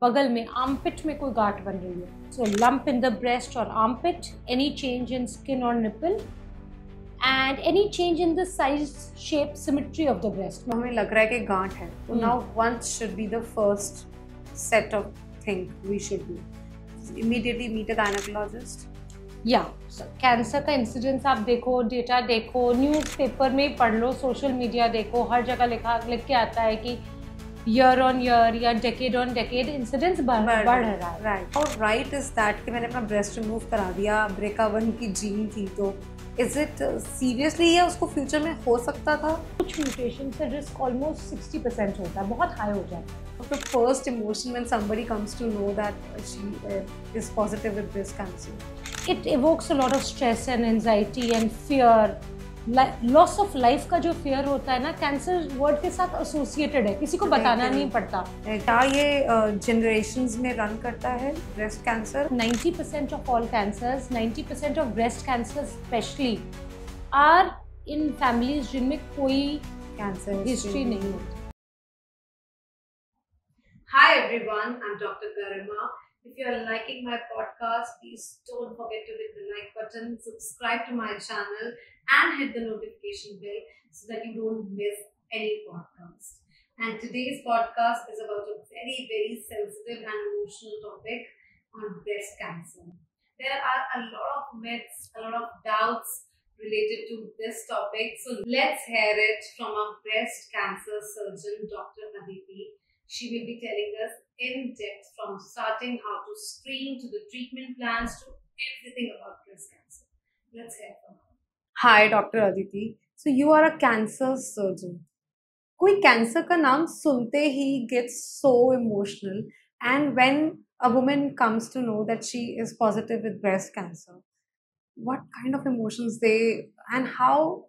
बगल में आर्मपिट में कोई गांठ बन रही है. सो लंप इन द ब्रेस्ट और armpit, any change in skin और nipple, and any change in the size, shape, symmetry of the breast. हमें लग रहा है कि गांठ है, तो now once should be the first set of thing we should do. Immediately meet a gynecologist. या कैंसर का इंसिडेंस आप देखो, डेटा देखो, न्यूज़पेपर में पढ़ लो, सोशल मीडिया देखो, हर जगह लिख के आता है कि ईयर ऑन ईयर या डेकेड ऑन डेकेड इंसिडेंस बढ़ रहा है. राइट. और राइट इज दैट कि मैंने अपना ब्रेस्ट रिमूव करा दिया, BRCA1 की जीन थी, तो इज इट सीरियसली या उसको फ्यूचर में हो सकता था? कुछ म्यूटेशन से रिस्क ऑलमोस्ट 60% होता है, बहुत हाई हो जाता है. The first emotion when somebody comes to know that she is positive with breast cancer. It evokes a lot of stress and anxiety and fear. Loss of life का जो fair होता है ना, कैंसर वर्ड के साथ associated है, किसी को बताना नहीं पड़ता. क्या ये जनरेशंस में रन करता है breast cancer? 90% of all cancers, 90% of breast cancer specially are in families जिनमें कोई कैंसर हिस्ट्री नहीं होती. Hi everyone, I'm Dr. Garima. If you are liking my podcast, please don't forget to hit the like button, subscribe to my channel and hit the notification bell so that you don't miss any podcast. And today's podcast is about a very, very sensitive and emotional topic on breast cancer. There are a lot of myths, a lot of doubts related to this topic. So let's hear it from a breast cancer surgeon, Dr. Aditi. She will be telling us in depth from starting how to screen to the treatment plans to everything about breast cancer. Let's hear from her. Hi, Dr. Aditi. So you are a cancer surgeon. कोई cancer का नाम सुनते ही gets so emotional, and when a woman comes to know that she is positive with breast cancer, what kind of emotions they and how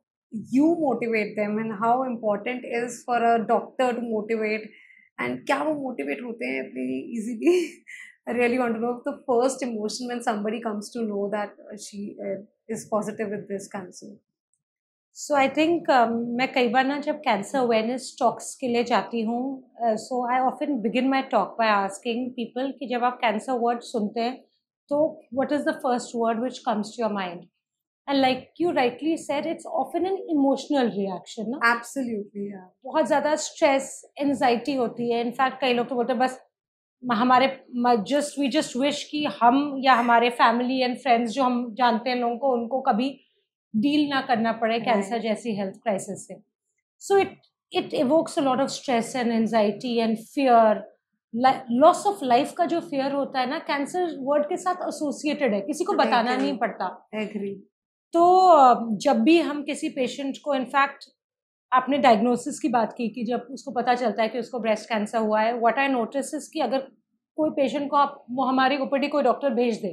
you motivate them and how important is for a doctor to motivate. And क्या वो motivate होते हैं इतनी easily? I really want to know the first emotion when somebody comes to know that she is positive with breast cancer. So I think मैं कई बार ना जब cancer awareness talks के लिए जाती हूँ, so I often begin my talk by asking people कि जब आप कैंसर वर्ड सुनते हैं तो what is the first word which comes to your mind. And like you rightly said, it's often an emotional reaction, ना? Absolutely, yeah. बहुत ज़्यादा stress, anxiety होती है. इनफैक्ट कई लोग तो बोलते हैं बस हमारे वी जस्ट विश कि हम या हमारे फैमिली एंड फ्रेंड्स जो हम जानते हैं लोगों को, उनको कभी डील ना करना पड़े कैंसर जैसी हेल्थ क्राइसिस से. So it evokes a lot of stress and anxiety and fear. Loss of life का जो फियर होता है ना, कैंसर वर्ड के साथ एसोसिएटेड है, किसी को बताना नहीं पड़ता. Agree. तो जब भी हम किसी पेशेंट को, इनफैक्ट आपने डायग्नोसिस की बात की कि जब उसको पता चलता है कि उसको ब्रेस्ट कैंसर हुआ है, व्हाट आई नोटिस इज कि अगर कोई पेशेंट को आप हमारी ओपीडी कोई डॉक्टर भेज दे,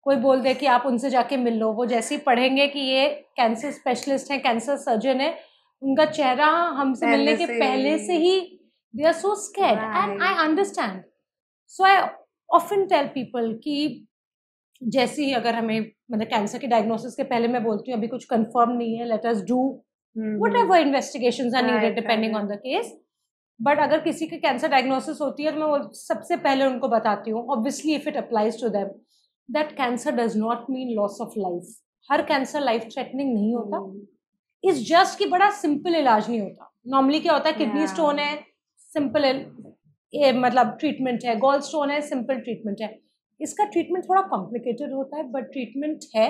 कोई बोल दे कि आप उनसे जाके मिल लो, वो जैसे ही पढ़ेंगे कि ये कैंसर स्पेशलिस्ट हैं, कैंसर सर्जन है, उनका चेहरा हमसे मिलने के पहले से ही they are so scared. And I understand. So I often tell people कि जैसे ही अगर हमें मतलब कैंसर के डायग्नोसिस के पहले मैं बोलती हूँ अभी कुछ कंफर्म नहीं है, let us do whatever investigations are needed depending on the case. But अगर किसी की कैंसर डायग्नोसिस होती है तो मैं सबसे पहले उनको बताती हूँ, obviously if it applies to them, that cancer does not mean loss of life. हर कैंसर लाइफ थ्रेटनिंग नहीं होता. इट्स जस्ट कि बड़ा सिंपल इलाज नहीं होता. नॉर्मली क्या होता है, किडनी स्टोन है, सिंपल मतलब ट्रीटमेंट है, गॉल स्टोन है, सिंपल ट्रीटमेंट है. इसका ट्रीटमेंट थोड़ा कॉम्प्लिकेटेड होता है, बट ट्रीटमेंट है.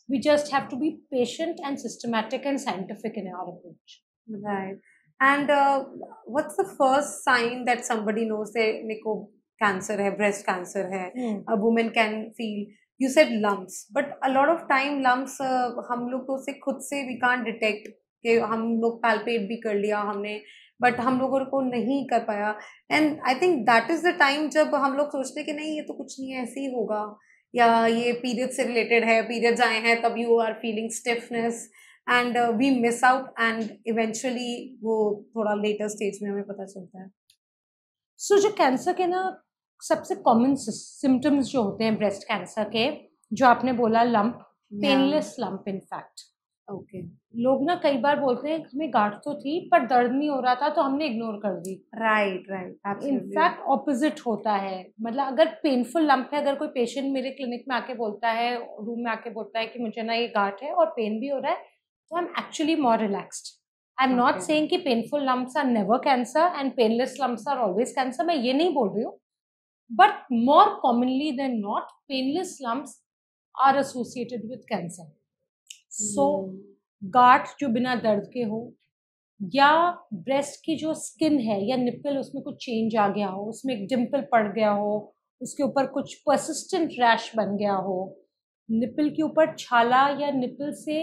We just have to be patient and systematic and scientific in our approach. Right. And what's the first sign that somebody knows that मेरे को cancer है, ब्रेस्ट कैंसर है? A woman can feel, you said lumps, but a lot of time lumps हम लोग तो उसे खुद से वी कांट डिटेक्ट, कि हम लोग पैल्पेट भी कर लिया हमने, बट हम लोगों को नहीं कर पाया. And I think that is the time जब हम लोग सोचते कि नहीं ये तो कुछ नहीं है, ऐसे ही होगा, या ये पीरियड से रिलेटेड है, पीरियड्स आए हैं तब you are feeling stiffness, and we miss out, and eventually वो थोड़ा लेटर स्टेज में हमें पता चलता है. सो जो कैंसर के ना सबसे कॉमन सिम्टम्स जो होते हैं ब्रेस्ट कैंसर के, जो आपने बोला lump, painless lump in fact, okay, लोग ना कई बार बोलते हैं हमें गांठ तो थी पर दर्द नहीं हो रहा था तो हमने इग्नोर कर दी। Right right, absolutely. In fact opposite होता है, मतलब अगर पेनफुल लंप है, अगर कोई पेशेंट मेरे क्लिनिक में आके बोलता है, रूम में आके बोलता है कि मुझे ना ये गांठ है और पेन भी हो रहा है, तो I am actually more relaxed. I am not Okay. Saying कि painful lumps are never cancer and painless lumps are always cancer, मैं ये नहीं बोल रही हूँ, but more commonly than not painless lumps are associated with cancer. So गांठ जो बिना दर्द के हो, या ब्रेस्ट की जो स्किन है या निप्पल, उसमें कुछ चेंज आ गया हो, उसमें एक डिम्पल पड़ गया हो, उसके ऊपर कुछ परसिस्टेंट रैश बन गया हो, निप्पल के ऊपर छाला या निप्पल से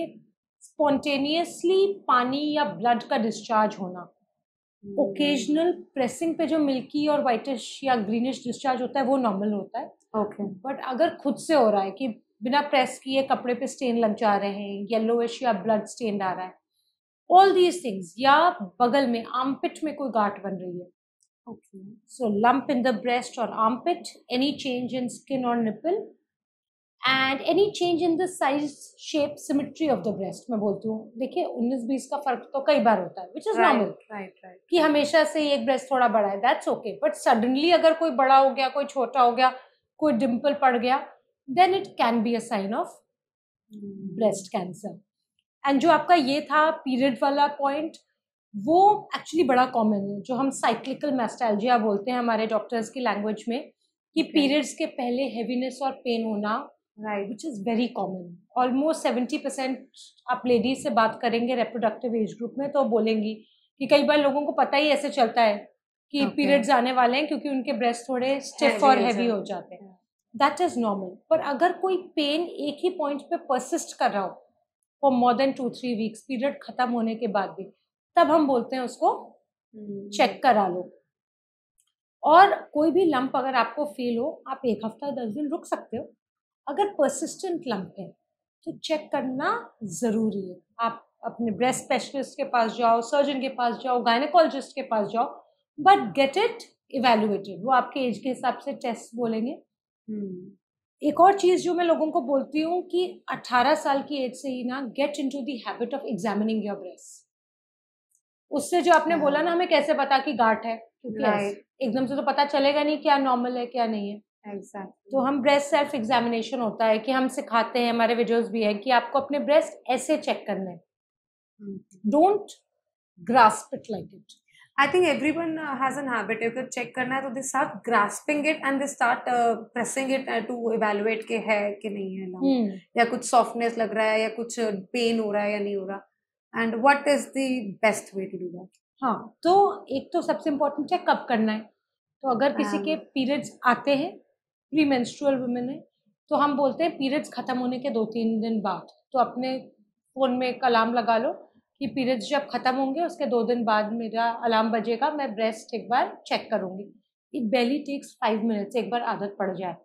स्पॉन्टेनियसली पानी या ब्लड का डिस्चार्ज होना, ओकेजनल प्रेसिंग पे जो मिल्की और वाइटिश या ग्रीनिश डिस्चार्ज होता है वो नॉर्मल होता है। ओके, बट अगर खुद से हो रहा है कि बिना प्रेस किए कपड़े पे स्टेन लग जा रहे हैं, येलोइश या ब्लड स्टेन आ रहा है, ऑल दीज थिंग्स, या बगल में आर्मपिट में कोई गांठ बन रही है, okay, so lump in the breast और armpit, any change in skin और nipple, and any change in the size shape symmetry of the breast. मैं बोलती हूँ देखिए 19-20 का फर्क तो कई बार होता है, which is normal, right right right, कि हमेशा से एक ब्रेस्ट थोड़ा बड़ा है, दैट्स ओके, बट सडनली अगर कोई बड़ा हो गया, कोई छोटा हो गया, कोई डिम्पल पड़ गया, then it can be a sign of breast cancer. And जो आपका ये था पीरियड वाला पॉइंट, वो एक्चुअली बड़ा कॉमन है, जो हम साइक्लिकल मैस्टैल्जिया बोलते हैं हमारे डॉक्टर्स की लैंग्वेज में, कि पीरियड्स के पहले हेवीनेस और पेन होना, right, which is very common. Almost 70% आप लेडीज से बात करेंगे रिप्रोडक्टिव एज ग्रुप में तो बोलेंगी कि कई बार लोगों को पता ही ऐसे चलता है कि Okay. पीरियड्स आने वाले हैं, क्योंकि उनके ब्रेस्ट थोड़े स्टिफ Heavy और हो हैवी जाते हो जाते हैं, दैट इज नॉर्मल। पर अगर कोई पेन एक ही पॉइंट पे परसिस्ट कर रहा हो for more than 2-3 weeks, period खत्म होने के बाद भी, तब हम बोलते हैं उसको चेक करा लो। और कोई भी लंप अगर आपको फील हो, आप 1 हफ्ता 10 दिन रुक सकते हो। अगर परसिस्टेंट लंप है तो चेक करना ज़रूरी है। आप अपने ब्रेस्ट स्पेशलिस्ट के पास जाओ, सर्जन के पास जाओ, गायनेकोलॉजिस्ट के पास जाओ, बट गेट इट इवेल्युएटेड। वो आपके एज के हिसाब से टेस्ट बोलेंगे। एक और चीज़ जो मैं लोगों को बोलती हूँ कि 18 साल की एज से ही ना get into the habit of examining your breast. उससे जो आपने बोला ना, हमें कैसे पता कि गांठ है, क्योंकि Right. एकदम से तो पता चलेगा नहीं क्या नॉर्मल है क्या नहीं है। एग्जैक्टली, तो हम ब्रेस्ट सेल्फ एग्जामिनेशन होता है कि हम सिखाते हैं, हमारे वीडियोस भी है कि आपको अपने ब्रेस्ट ऐसे चेक करने, don't grasp it like it. I think everyone has an habit, अगर चेक करना है तो they start grasping it and they start pressing it to evaluate के है कि नहीं है lump, या कुछ सॉफ्टनेस लग रहा है या कुछ पेन हो रहा है या नहीं हो रहा, and what is the best way to do that? हाँ, तो एक तो सबसे इम्पोर्टेंट है कब करना है। तो अगर किसी के पीरियड्स आते हैं, प्री मेंस्ट्रुअल वुमेन है, तो हम बोलते हैं पीरियड्स खत्म होने के 2-3 दिन बाद, तो अपने फ़ोन में एक अलार्म लगा लो कि पीरियड्स जब खत्म होंगे उसके 2 दिन बाद मेरा अलार्म बजेगा, मैं ब्रेस्ट एक बार चेक करूँगी। इट barely टेक्स 5 मिनट्स, एक बार आदत पड़ जाए।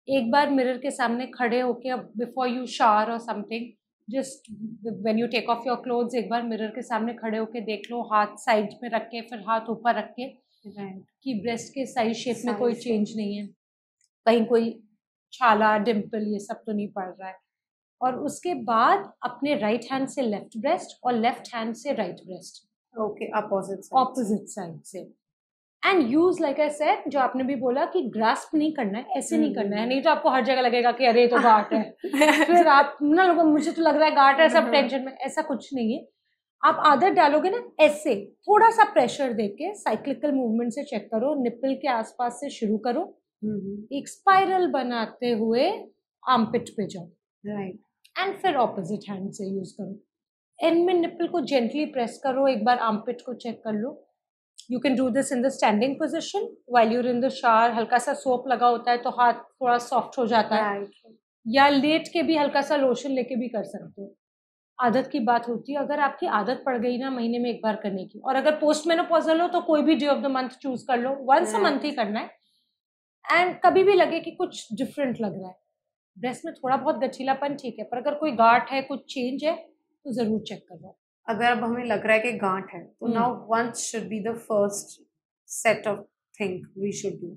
एक बार मिरर के सामने खड़े होके, बिफोर यू शावर और something, just when you take off your clothes, एक बार मिरर के सामने खड़े होके देख लो, हाथ साइड में रख के, फिर हाथ ऊपर रख के, कि ब्रेस्ट के साइज शेप में कोई चेंज नहीं है, कहीं कोई छाला, डिम्पल, ये सब तो नहीं पड़ रहा है। और उसके बाद अपने राइट हैंड से लेफ्ट ब्रेस्ट और लेफ्ट हैंड से right breast, okay, opposite side से, and use like I said, जो आपने भी बोला कि ग्रास्प नहीं करना है, ऐसे नहीं करना है, नहीं तो आपको हर जगह लगेगा कि अरे ये तो गांठ है, फिर आप ना लोगों, मुझे तो लग रहा है गांठ है, सब टेंशन में, ऐसा कुछ नहीं है। आप आदत डालोगे ना, ऐसे थोड़ा सा प्रेशर देके साइक्लिकल मूवमेंट से चेक करो, निप्पल के आसपास से शुरू करो, एक स्पाइरल बनाते हुए आर्मपिट पे जाओ, राइट, एंड फिर ऑपोजिट हैंड से यूज करो। एंड में निप्पल को जेंटली प्रेस करो, एक बार आर्मपिट को चेक कर लो। You can do this in the standing position while you're in the shower, हल्का सा सोप लगा होता है तो हाथ थोड़ा सॉफ्ट हो जाता है, या लेट के भी हल्का सा लोशन लेके भी कर सकते हो। आदत की बात होती है, अगर आपकी आदत पड़ गई ना महीने में एक बार करने की, और अगर पोस्ट मेनोपॉजल हो तो कोई भी day of the month choose कर लो, वंस अ मंथ ही करना है, एंड कभी भी लगे कि कुछ डिफरेंट लग रहा है, ब्रेस्ट में थोड़ा बहुत गठीलापन ठीक है, पर अगर कोई गांठ है, कुछ चेंज है, तो जरूर चेक करवाओ। अगर अब हमें लग रहा है कि गांठ है तो now what should be the first set of thing we should do?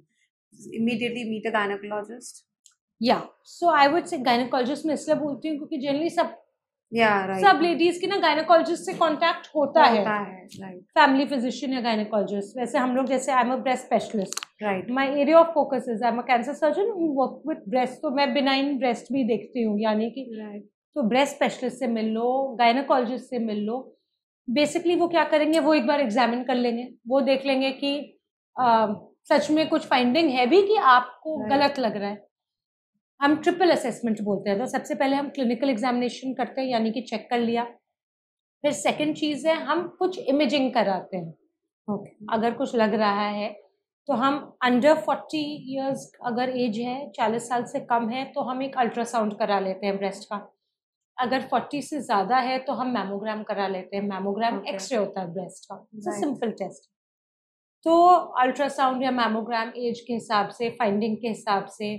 Immediately meet a gynaecologist? या so I would say gynaecologist में इसलिए बोलती हूँ क्योंकि जनरली सब सब लेडीज की ना गायनेकोलॉजिस्ट से कांटेक्ट होता है, फैमिली फिजिशियन या गायनेकोलॉजिस्ट। वैसे हम लोग जैसे I am a breast specialist, right, my area of focus is I am a cancer surgeon who work with breast, तो मैं बिनाइन ब्रेस्ट भी देखती हूँ, यानी कि तो ब्रेस्ट स्पेशलिस्ट से मिल लो, गायनेकोलॉजिस्ट से मिल लो। बेसिकली वो क्या करेंगे, वो एक बार एग्जामिन कर लेंगे, वो देख लेंगे कि सच में कुछ फाइंडिंग है भी कि आपको गलत लग रहा है। हम ट्रिपल असेसमेंट बोलते हैं। तो सबसे पहले हम क्लिनिकल एग्जामिनेशन करते हैं, यानी कि चेक कर लिया। फिर सेकंड चीज़ है हम कुछ इमेजिंग कराते हैं। अगर कुछ लग रहा है तो हम अंडर 40 इयर्स अगर एज है, 40 साल से कम है, तो हम एक अल्ट्रासाउंड करा लेते हैं ब्रेस्ट का। अगर 40 से ज़्यादा है तो हम मैमोग्राम करा लेते हैं। मैमोग्राम एक्सरे होता है ब्रेस्ट का, सिंपल टेस्ट। तो अल्ट्रासाउंड या मैमोग्राम एज के हिसाब से, फाइंडिंग के हिसाब से,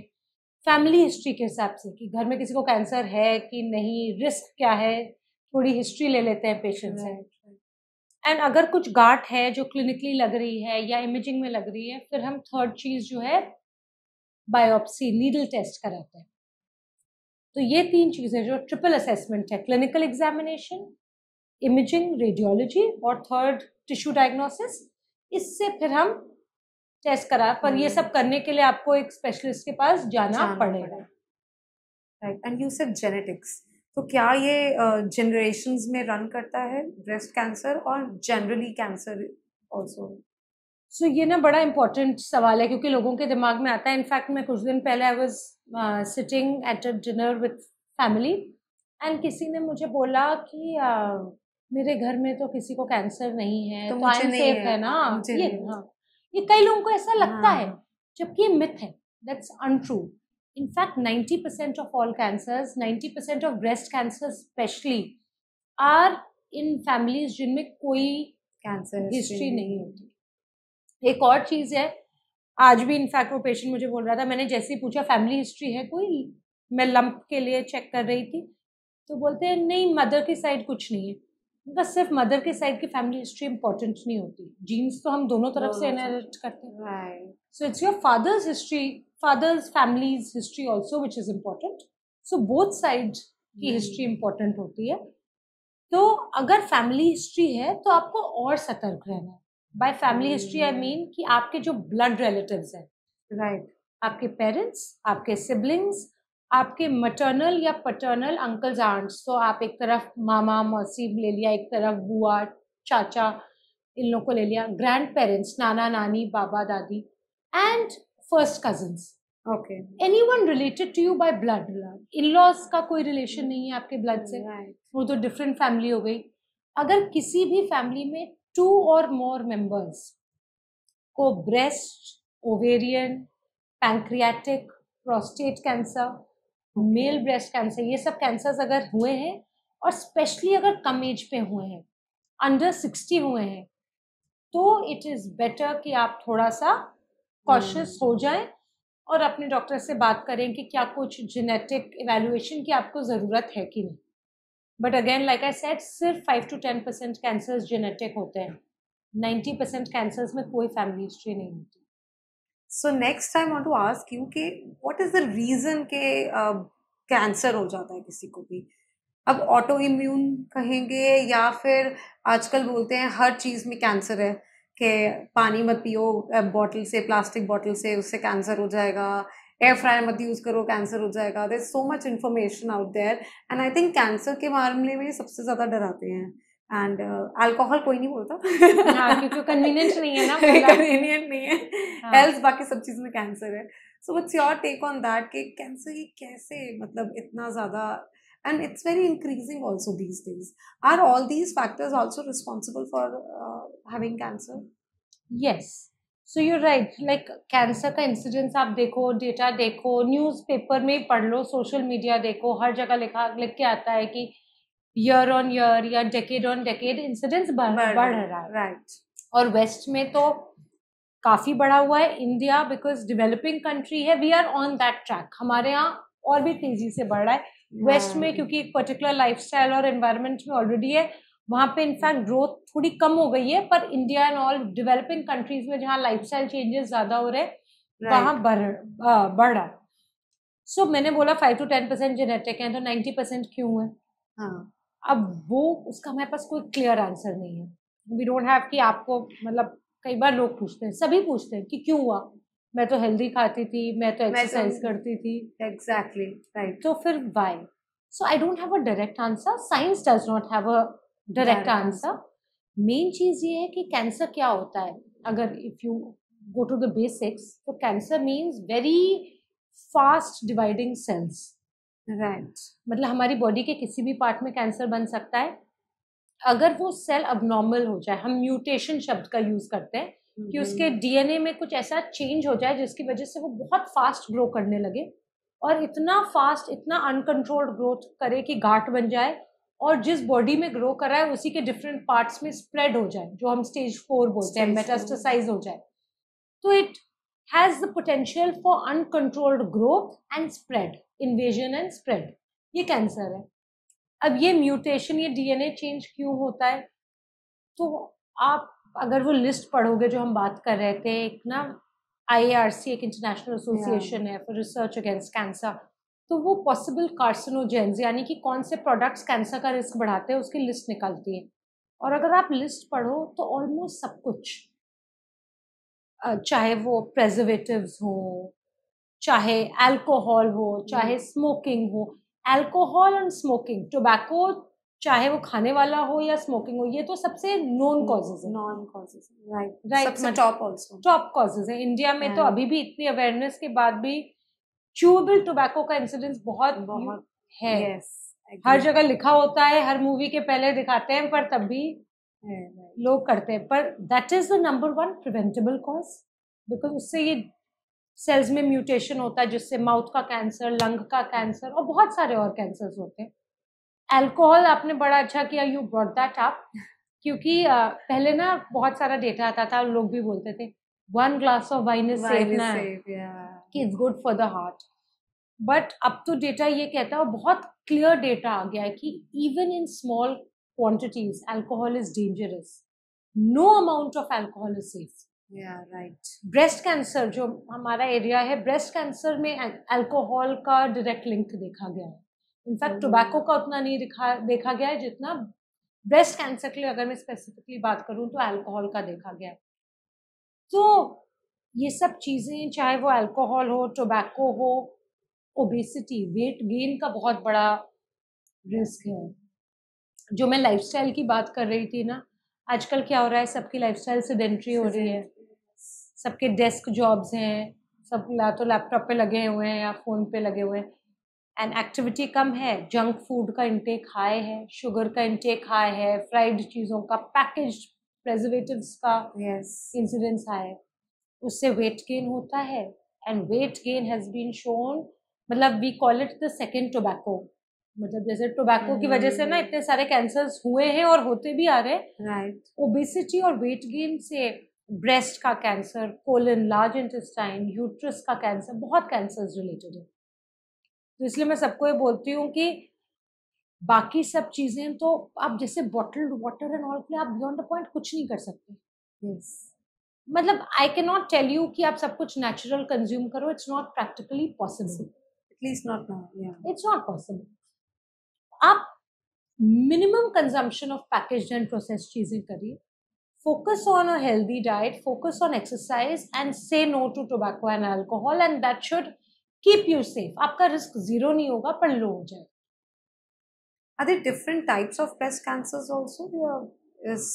फैमिली हिस्ट्री के हिसाब से कि घर में किसी को कैंसर है कि नहीं, रिस्क क्या है, थोड़ी हिस्ट्री ले लेते हैं पेशेंट से। एंड अगर कुछ गांठ है जो क्लिनिकली लग रही है या इमेजिंग में लग रही है, फिर हम थर्ड चीज जो है बायोप्सी, नीडल टेस्ट कराते हैं। तो ये 3 चीजें जो ट्रिपल असेसमेंट है, क्लिनिकल एग्जामिनेशन, इमेजिंग, रेडियोलॉजी और थर्ड टिश्यू डायग्नोसिस, इससे फिर हम टेस्ट करा। पर ये सब करने के लिए आपको एक स्पेशलिस्ट के पास जाना पड़ेगा। Right, and you said genetics, तो क्या ये जनरेशंस में रन करता है ब्रेस्ट कैंसर और जनरली कैंसर आल्सो? सो ये ना बड़ा इम्पोर्टेंट सवाल है, क्योंकि लोगों के दिमाग में आता है। इनफैक्ट मैं कुछ दिन पहले I was sitting at a dinner with family and किसी ने मुझे बोला कि मेरे घर में तो किसी को कैंसर नहीं है, तो आई एम सेफ है ना। ये कई लोगों को ऐसा लगता है, जबकि ये मिथ है, that's untrue. In fact, 90% of all cancers, 90% of breast cancers especially, are in families जिनमें कोई कैंसर हिस्ट्री नहीं होती। एक और चीज़ है, आज भी इनफैक्ट वो पेशेंट मुझे बोल रहा था, मैंने जैसे ही पूछा फैमिली हिस्ट्री है कोई, मैं लंप के लिए चेक कर रही थी, तो बोलते हैं नहीं, मदर की साइड कुछ नहीं है। उनका सिर्फ मदर के साइड की फैमिली हिस्ट्री इंपॉर्टेंट नहीं होती, जीन्स तो हम दोनों तरफ से इनहेरिट करते हैं। So it's your father's history, father's families history also which is important. So both side की हिस्ट्री इम्पोर्टेंट होती है। तो अगर फैमिली हिस्ट्री है तो आपको और सतर्क रहना है। By family history I mean कि आपके जो ब्लड रिलेटिव्स हैं, राइट, आपके पेरेंट्स, आपके सिबलिंग्स, आपके मटर्नल या पटर्नल अंकल्स आंट्स, तो आप एक तरफ मामा मौसी ले लिया, एक तरफ बुआ चाचा, इन लोगों को ले लिया, ग्रैंड पेरेंट्स, नाना नानी, बाबा दादी, and first cousins. Okay, anyone related to you by blood. In-laws का कोई रिलेशन नहीं है आपके ब्लड से, वो तो डिफरेंट फैमिली हो गई। अगर किसी भी फैमिली में 2 और मोर मेंबर्स को breast, ovarian, pancreatic, prostate cancer, male breast cancer, ये सब कैंसर्स अगर हुए हैं, और स्पेशली अगर कम एज पे हुए हैं, अंडर 60 हुए हैं, तो इट इज़ बेटर कि आप थोड़ा सा कॉशियस हो जाएं और अपने डॉक्टर से बात करें कि क्या कुछ जेनेटिक इवैल्यूएशन की आपको ज़रूरत है कि नहीं। But again like I said, सिर्फ 5 to 10% कैंसर्स जेनेटिक होते हैं, 90% कैंसर्स में कोई फैमिली हिस्ट्री नहीं होती। So next time I want to ask you कि व्हाट इज द रीजन के कैंसर हो जाता है किसी को भी? अब ऑटो इम्यून कहेंगे या फिर आजकल बोलते हैं हर चीज़ में कैंसर है, कि पानी मत पियो बॉटल से, प्लास्टिक बॉटल से, उससे कैंसर हो जाएगा, एयर फ्रायर मत यूज़ करो कैंसर हो जाएगा। There is so much information out there and I think cancer के मामले में सबसे ज़्यादा डराते हैं। एंड अल्कोहल कोई नहीं बोलता, हाँ, क्योंकि कन्वीनियंट नहीं है ना, कन्वीनियंट नहीं है, हेल्थ बाकी सब चीज़ में कैंसर है। So what's your take on that कि कैंसर ये कैसे, मतलब इतना ज़्यादा, and it's very increasing also these days. Are all these factors also responsible for having cancer? Yes. So you're right. Like cancer का इंसिडेंस आप देखो, डेटा देखो, न्यूज़पेपर में पढ़ लो, सोशल मीडिया देखो, हर जगह लिख के आता है कि ईयर ऑन ईयर या डेकेड ऑन डेकेड इंसिडेंस बढ़ रहा है। राइट। और वेस्ट में तो काफ़ी बढ़ा हुआ है। इंडिया बिकॉज डेवलपिंग कंट्री है, we are on that track, हमारे यहाँ और भी तेज़ी से बढ़ रहा है। वेस्ट में क्योंकि एक पर्टिकुलर लाइफस्टाइल और एनवायरनमेंट में ऑलरेडी है, वहाँ पे इनफैक्ट ग्रोथ थोड़ी कम हो गई है, पर India and all developing countries में जहाँ लाइफस्टाइल चेंजेस ज़्यादा हो रहे हैं, वहाँ बढ़ रहा है। सो मैंने बोला 5 to 10% जेनेटिक है, तो 90% क्यों है? हाँ, अब वो उसका हमारे पास कोई क्लियर आंसर नहीं है. वी डोंट हैव कि आपको मतलब कई बार लोग पूछते हैं, सभी पूछते हैं कि क्यों हुआ, मैं तो हेल्दी खाती थी, मैं तो एक्सरसाइज करती थी. Exactly right. तो फिर why? So I don't have a direct answer, science does not have a direct answer. Main चीज ये है कि कैंसर क्या होता है. अगर if you go to the basics, तो cancer means very fast dividing cells. Right. मतलब हमारी बॉडी के किसी भी पार्ट में कैंसर बन सकता है अगर वो सेल अबनॉर्मल हो जाए. हम म्यूटेशन शब्द का यूज करते हैं कि उसके डीएनए में कुछ ऐसा चेंज हो जाए जिसकी वजह से वो बहुत फास्ट ग्रो करने लगे, और इतना फास्ट, इतना अनकंट्रोल्ड ग्रोथ करे कि गांठ बन जाए, और जिस बॉडी में ग्रो कर रहा है उसी के डिफरेंट पार्ट्स में स्प्रेड हो जाए, जो हम स्टेज 4 बोलते हैं, मेटास्टेसाइज हो जाए. तो it has the potential for uncontrolled growth and spread, invasion and spread. ये कैंसर है. अब ये म्यूटेशन, ये डीएनए चेंज क्यों होता है? तो आप अगर वो लिस्ट पढ़ोगे जो हम बात कर रहे थे, एक ना IARC, एक इंटरनेशनल एसोसिएशन है फॉर रिसर्च अगेंस्ट कैंसर, तो वो पॉसिबल कार्सिनोजेन्स यानी कि कौन से प्रोडक्ट्स कैंसर का रिस्क बढ़ाते हैं उसकी लिस्ट निकालती है. और अगर आप लिस्ट पढ़ो तो ऑलमोस्ट सब कुछ, चाहे वो प्रेजर्वेटिव्स हो, चाहे अल्कोहल हो, चाहे स्मोकिंग हो. अल्कोहल एंड स्मोकिंग, टोबैको, चाहे वो खाने वाला हो या स्मोकिंग हो, ये तो सबसे नोन कॉजेज है. Non causes. राइट. राइट. सबसे टॉप आल्सो. टॉप कॉजेज है. इंडिया में तो अभी भी इतनी अवेयरनेस के बाद भी च्यूएबल टोबैको का इंसिडेंस बहुत है. यस. हर जगह लिखा होता है, हर मूवी के पहले दिखाते हैं, पर तब भी लोग करते हैं. पर that is the number 1 preventable cause, because उससे ये सेल्स में म्यूटेशन होता है जिससे माउथ का कैंसर, लंग का कैंसर और बहुत सारे और कैंसर्स होते हैं. अल्कोहल, आपने बड़ा अच्छा किया यू ब्रॉट दैट अप, क्योंकि पहले ना बहुत सारा डेटा आता था, लोग भी बोलते थे 1 glass of wine is safe ना, कि it's good for the heart. But अब तो डेटा ये कहता है, और बहुत क्लियर डेटा आ गया है, कि even in small quantities alcohol is dangerous. No amount of alcohol is safe. Right. Breast cancer जो हमारा एरिया है, ब्रेस्ट कैंसर में अल्कोहल का डायरेक्ट लिंक देखा गया है. इनफैक्ट टोबैको का उतना नहीं देखा गया है जितना ब्रेस्ट कैंसर के लिए, अगर मैं स्पेसिफिकली बात करूं तो अल्कोहल का देखा गया है. तो ये सब चीजें, चाहे वो अल्कोहल हो, टोबैको हो, ओबेसिटी, वेट गेन का बहुत बड़ा रिस्क है. जो मैं लाइफस्टाइल की बात कर रही थी ना, आजकल क्या हो रहा है, सबकी लाइफस्टाइल सेडेंटरी हो रही है, सबके डेस्क जॉब्स हैं, सब या तो लैपटॉप पे लगे हुए हैं या फोन पे लगे हुए हैं, एंड एक्टिविटी कम है. जंक फूड का इंटेक हाई है, शुगर का इंटेक हाई है, फ्राइड चीज़ों का, पैकेज्ड प्रेजर्वेटिव्स का इंसिडेंस हाई है. उससे वेट गेन होता है, and weight gain has been shown, मतलब we call it the second tobacco. मतलब जैसे टोबैको की वजह से ना इतने सारे कैंसर्स हुए हैं और होते भी आ रहे हैं. राइट. ओबेसिटी और वेट गेन से ब्रेस्ट का cancer, colon, large intestine, uterus का कैंसर, बहुत कैंसर्स रिलेटेड है. तो इसलिए मैं सबको ये बोलती हूँ कि बाकी सब चीजें तो आप जैसे बॉटल्ड वाटर एंड ऑल के लिए आप बियॉन्ड द पॉइंट कुछ नहीं कर सकते. यस. मतलब I can not tell you कि आप सब कुछ नेचुरल कंज्यूम करो. It's not practically possible. At least not now. It's not possible. आप minimum consumption of packaged and processed चीजें करिए. Focus on a healthy diet, focus on exercise, and say no to tobacco and alcohol, and that should keep you safe. आपका risk zero नहीं होगा पर लो हो जाए. Are there different types of breast cancers also, or is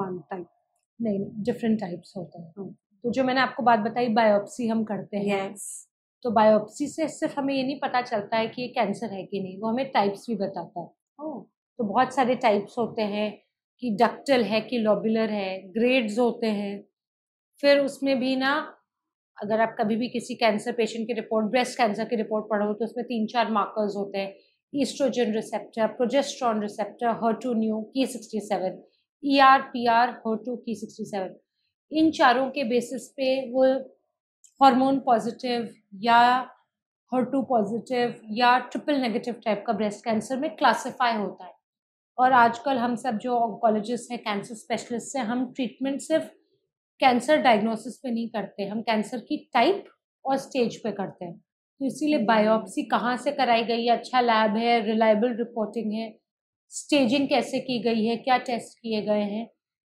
one type? नहीं, different types होते हैं. तो जो मैंने आपको बात बताई, बायोप्सी हम करते हैं. तो बायोप्सी से सिर्फ हमें ये नहीं पता चलता है कि ये कैंसर है कि नहीं, वो हमें टाइप्स भी बताता है. तो बहुत सारे टाइप्स होते हैं, कि डक्टल है कि लोबुलर है, ग्रेड्स होते हैं. फिर उसमें भी ना, अगर आप कभी भी किसी कैंसर पेशेंट की रिपोर्ट, ब्रेस्ट कैंसर की रिपोर्ट पढ़ो, तो उसमें 3-4 मार्कर्स होते हैं. Oestrogen receptor, progesterone receptor, HER2 neu, Ki-67, ER-PR, HER2, Ki-67. इन चारों के बेसिस पे वो हार्मोन पॉजिटिव या HER2 पॉजिटिव या ट्रिपल नेगेटिव टाइप का ब्रेस्ट कैंसर में क्लासिफाई होता है. और आजकल हम सब जो ऑन्कोलॉजिस्ट हैं, कैंसर स्पेशलिस्ट हैं, हम ट्रीटमेंट सिर्फ कैंसर डायग्नोसिस पे नहीं करते, हम कैंसर की टाइप और स्टेज पे करते हैं. तो इसीलिए बायोप्सी कहाँ से कराई गई है, अच्छा लैब है, रिलायबल रिपोर्टिंग है, स्टेजिंग कैसे की गई है, क्या टेस्ट किए गए हैं,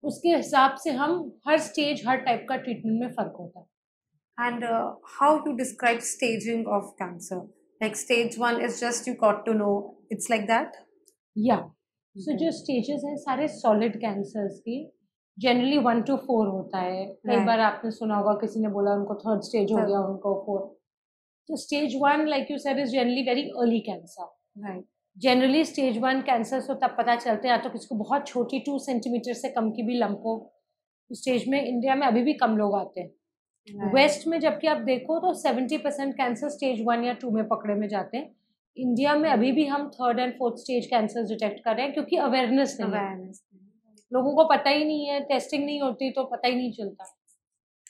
उसके हिसाब से हम हर स्टेज हर टाइप का ट्रीटमेंट में फ़र्क होता है। And how you describe staging of cancer? Like stage 1 is just you got to know. It's like that? या सो जो स्टेजेस हैं सारे सॉलिड कैंसर्स की जनरली 1 to 4 होता है। कई Right. बार आपने सुना होगा किसी ने बोला उनको थर्ड स्टेज हो Third. गया, उनको 4। तो stage 1 like you said is generally very early cancer. Right. Generally stage 1 cancer तो तब पता चलते हैं या तो किसी को बहुत छोटी 2 सेंटीमीटर से कम की भी लंप हो। स्टेज में इंडिया में अभी भी कम लोग आते हैं। Right. वेस्ट में जबकि आप देखो तो 70% कैंसर स्टेज 1 या 2 में पकड़े में जाते हैं। इंडिया में अभी भी हम 3rd and 4th stage cancer detect कर रहे हैं क्योंकि अवेयरनेस नहीं है। Awareness. लोगों को पता ही नहीं है, टेस्टिंग नहीं होती तो पता ही नहीं चलता।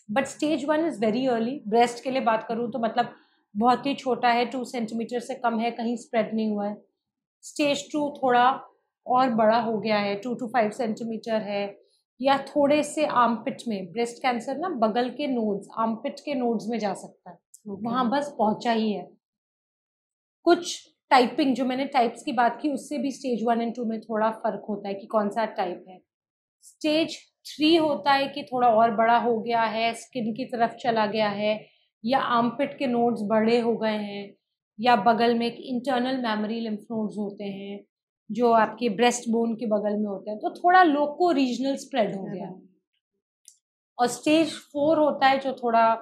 But stage 1 is very early. Breast के लिए बात करूँ तो मतलब बहुत ही छोटा है, 2 सेंटीमीटर से कम है, कहीं स्प्रेड नहीं हुआ है। स्टेज 2 थोड़ा और बड़ा हो गया है, 2 to 5 सेंटीमीटर है, या थोड़े से आर्मपिट में। ब्रेस्ट कैंसर ना बगल के नोड्स, आर्मपिट के नोड्स में जा सकता है। वहाँ बस पहुँचा ही है। कुछ टाइपिंग जो मैंने टाइप्स की बात की उससे भी स्टेज 1 and 2 में थोड़ा फर्क होता है कि कौन सा टाइप है। स्टेज 3 होता है कि थोड़ा और बड़ा हो गया है, स्किन की तरफ चला गया है, या आर्मपिट के नोड्स बड़े हो गए हैं, या बगल में एक इंटरनल मेमोरी लिम्फ नोड्स होते हैं जो आपके ब्रेस्ट बोन के बगल में होते हैं, तो थोड़ा लोको रीजनल स्प्रेड हो गया। और स्टेज 4 होता है जो थोड़ा,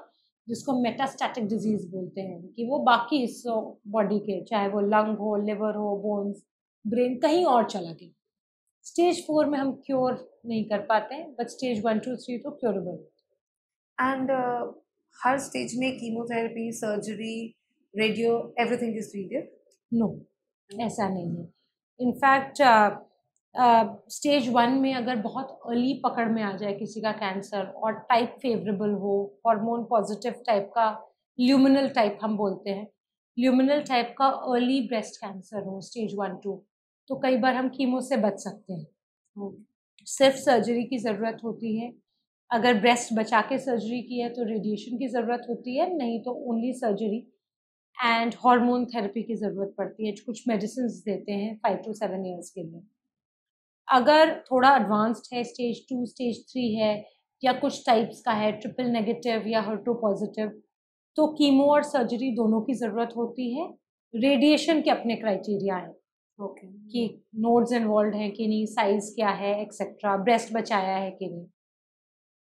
जिसको मेटास्टैटिक डिजीज बोलते हैं, कि वो बाकी हिस्सों बॉडी के, चाहे वो लंग हो, लिवर हो, बोन्स, ब्रेन, कहीं और चला गया। स्टेज 4 में हम क्योर नहीं कर पाते हैं, बट स्टेज 1 2 3 तो क्योरेबल। And हर स्टेज में chemotherapy, surgery, radio, everything is needed? No, ऐसा नहीं है। इनफैक्ट स्टेज 1 में अगर बहुत अर्ली पकड़ में आ जाए किसी का कैंसर और टाइप फेवरेबल हो, हार्मोन पॉजिटिव टाइप का, ल्यूमिनल टाइप हम बोलते हैं, ल्यूमिनल टाइप का अर्ली ब्रेस्ट कैंसर हो स्टेज 1 2, तो कई बार हम कीमो से बच सकते हैं। सिर्फ सर्जरी की ज़रूरत होती है। अगर ब्रेस्ट बचा के सर्जरी की है तो रेडिएशन की ज़रूरत होती है, नहीं तो only surgery and hormone therapy की ज़रूरत पड़ती है। कुछ मेडिसिन देते हैं 5 to 7 ईयर्स के लिए। अगर थोड़ा एडवांस्ड है, स्टेज 2 स्टेज 3 है, या कुछ टाइप्स का है, ट्रिपल नेगेटिव या HER2 पॉजिटिव, तो कीमो और सर्जरी दोनों की ज़रूरत होती है। रेडिएशन के अपने क्राइटेरिया हैं कि नोड्स इन्वॉल्व हैं कि नहीं, साइज क्या है, एक्सेट्रा, ब्रेस्ट बचाया है कि नहीं।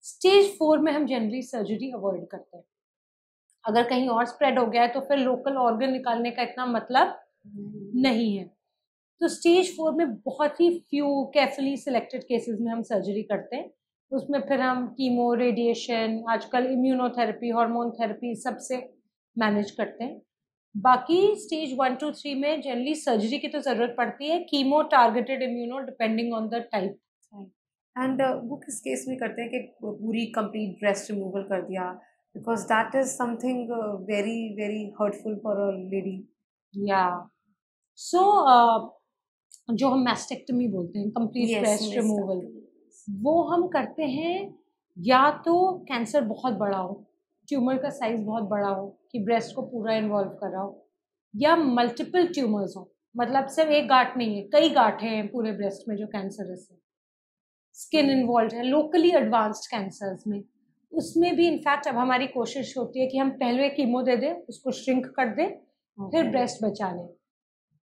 स्टेज 4 में हम जनरली सर्जरी अवॉइड करते हैं। अगर कहीं और स्प्रेड हो गया है तो फिर लोकल ऑर्गन निकालने का इतना मतलब नहीं है। तो स्टेज 4 में बहुत ही फ्यू केयरफुली सिलेक्टेड केसेस में हम सर्जरी करते हैं। उसमें फिर हम कीमो, रेडिएशन, आजकल इम्यूनोथेरेपी, हार्मोन थेरेपी सबसे मैनेज करते हैं। बाकी स्टेज 1 to 3 में जनरली सर्जरी की तो ज़रूरत पड़ती है, chemo, targeted immuno, depending on the type. And वो किस केस में करते हैं कि पूरी कंप्लीट ब्रेस्ट रिमूवल कर दिया? Because that is something very very hurtful for a lady. या सो जो हम मैस्टेक्टमी बोलते हैं, कंप्लीट ब्रेस्ट रिमूवल, वो हम करते हैं या तो कैंसर बहुत बड़ा हो, ट्यूमर का साइज बहुत बड़ा हो कि ब्रेस्ट को पूरा इन्वॉल्व कर रहा हो, या मल्टीपल ट्यूमर्स हो, मतलब सिर्फ एक गांठ नहीं है, कई गांठें हैं पूरे ब्रेस्ट में जो कैंसरस है। स्किन इन्वॉल्व है लोकली एडवांस्ड कैंसर्स में, उसमें भी इनफैक्ट अब हमारी कोशिश होती है कि हम पहले कीमो दे दें, उसको श्रिंक कर दें, फिर ब्रेस्ट बचा लें।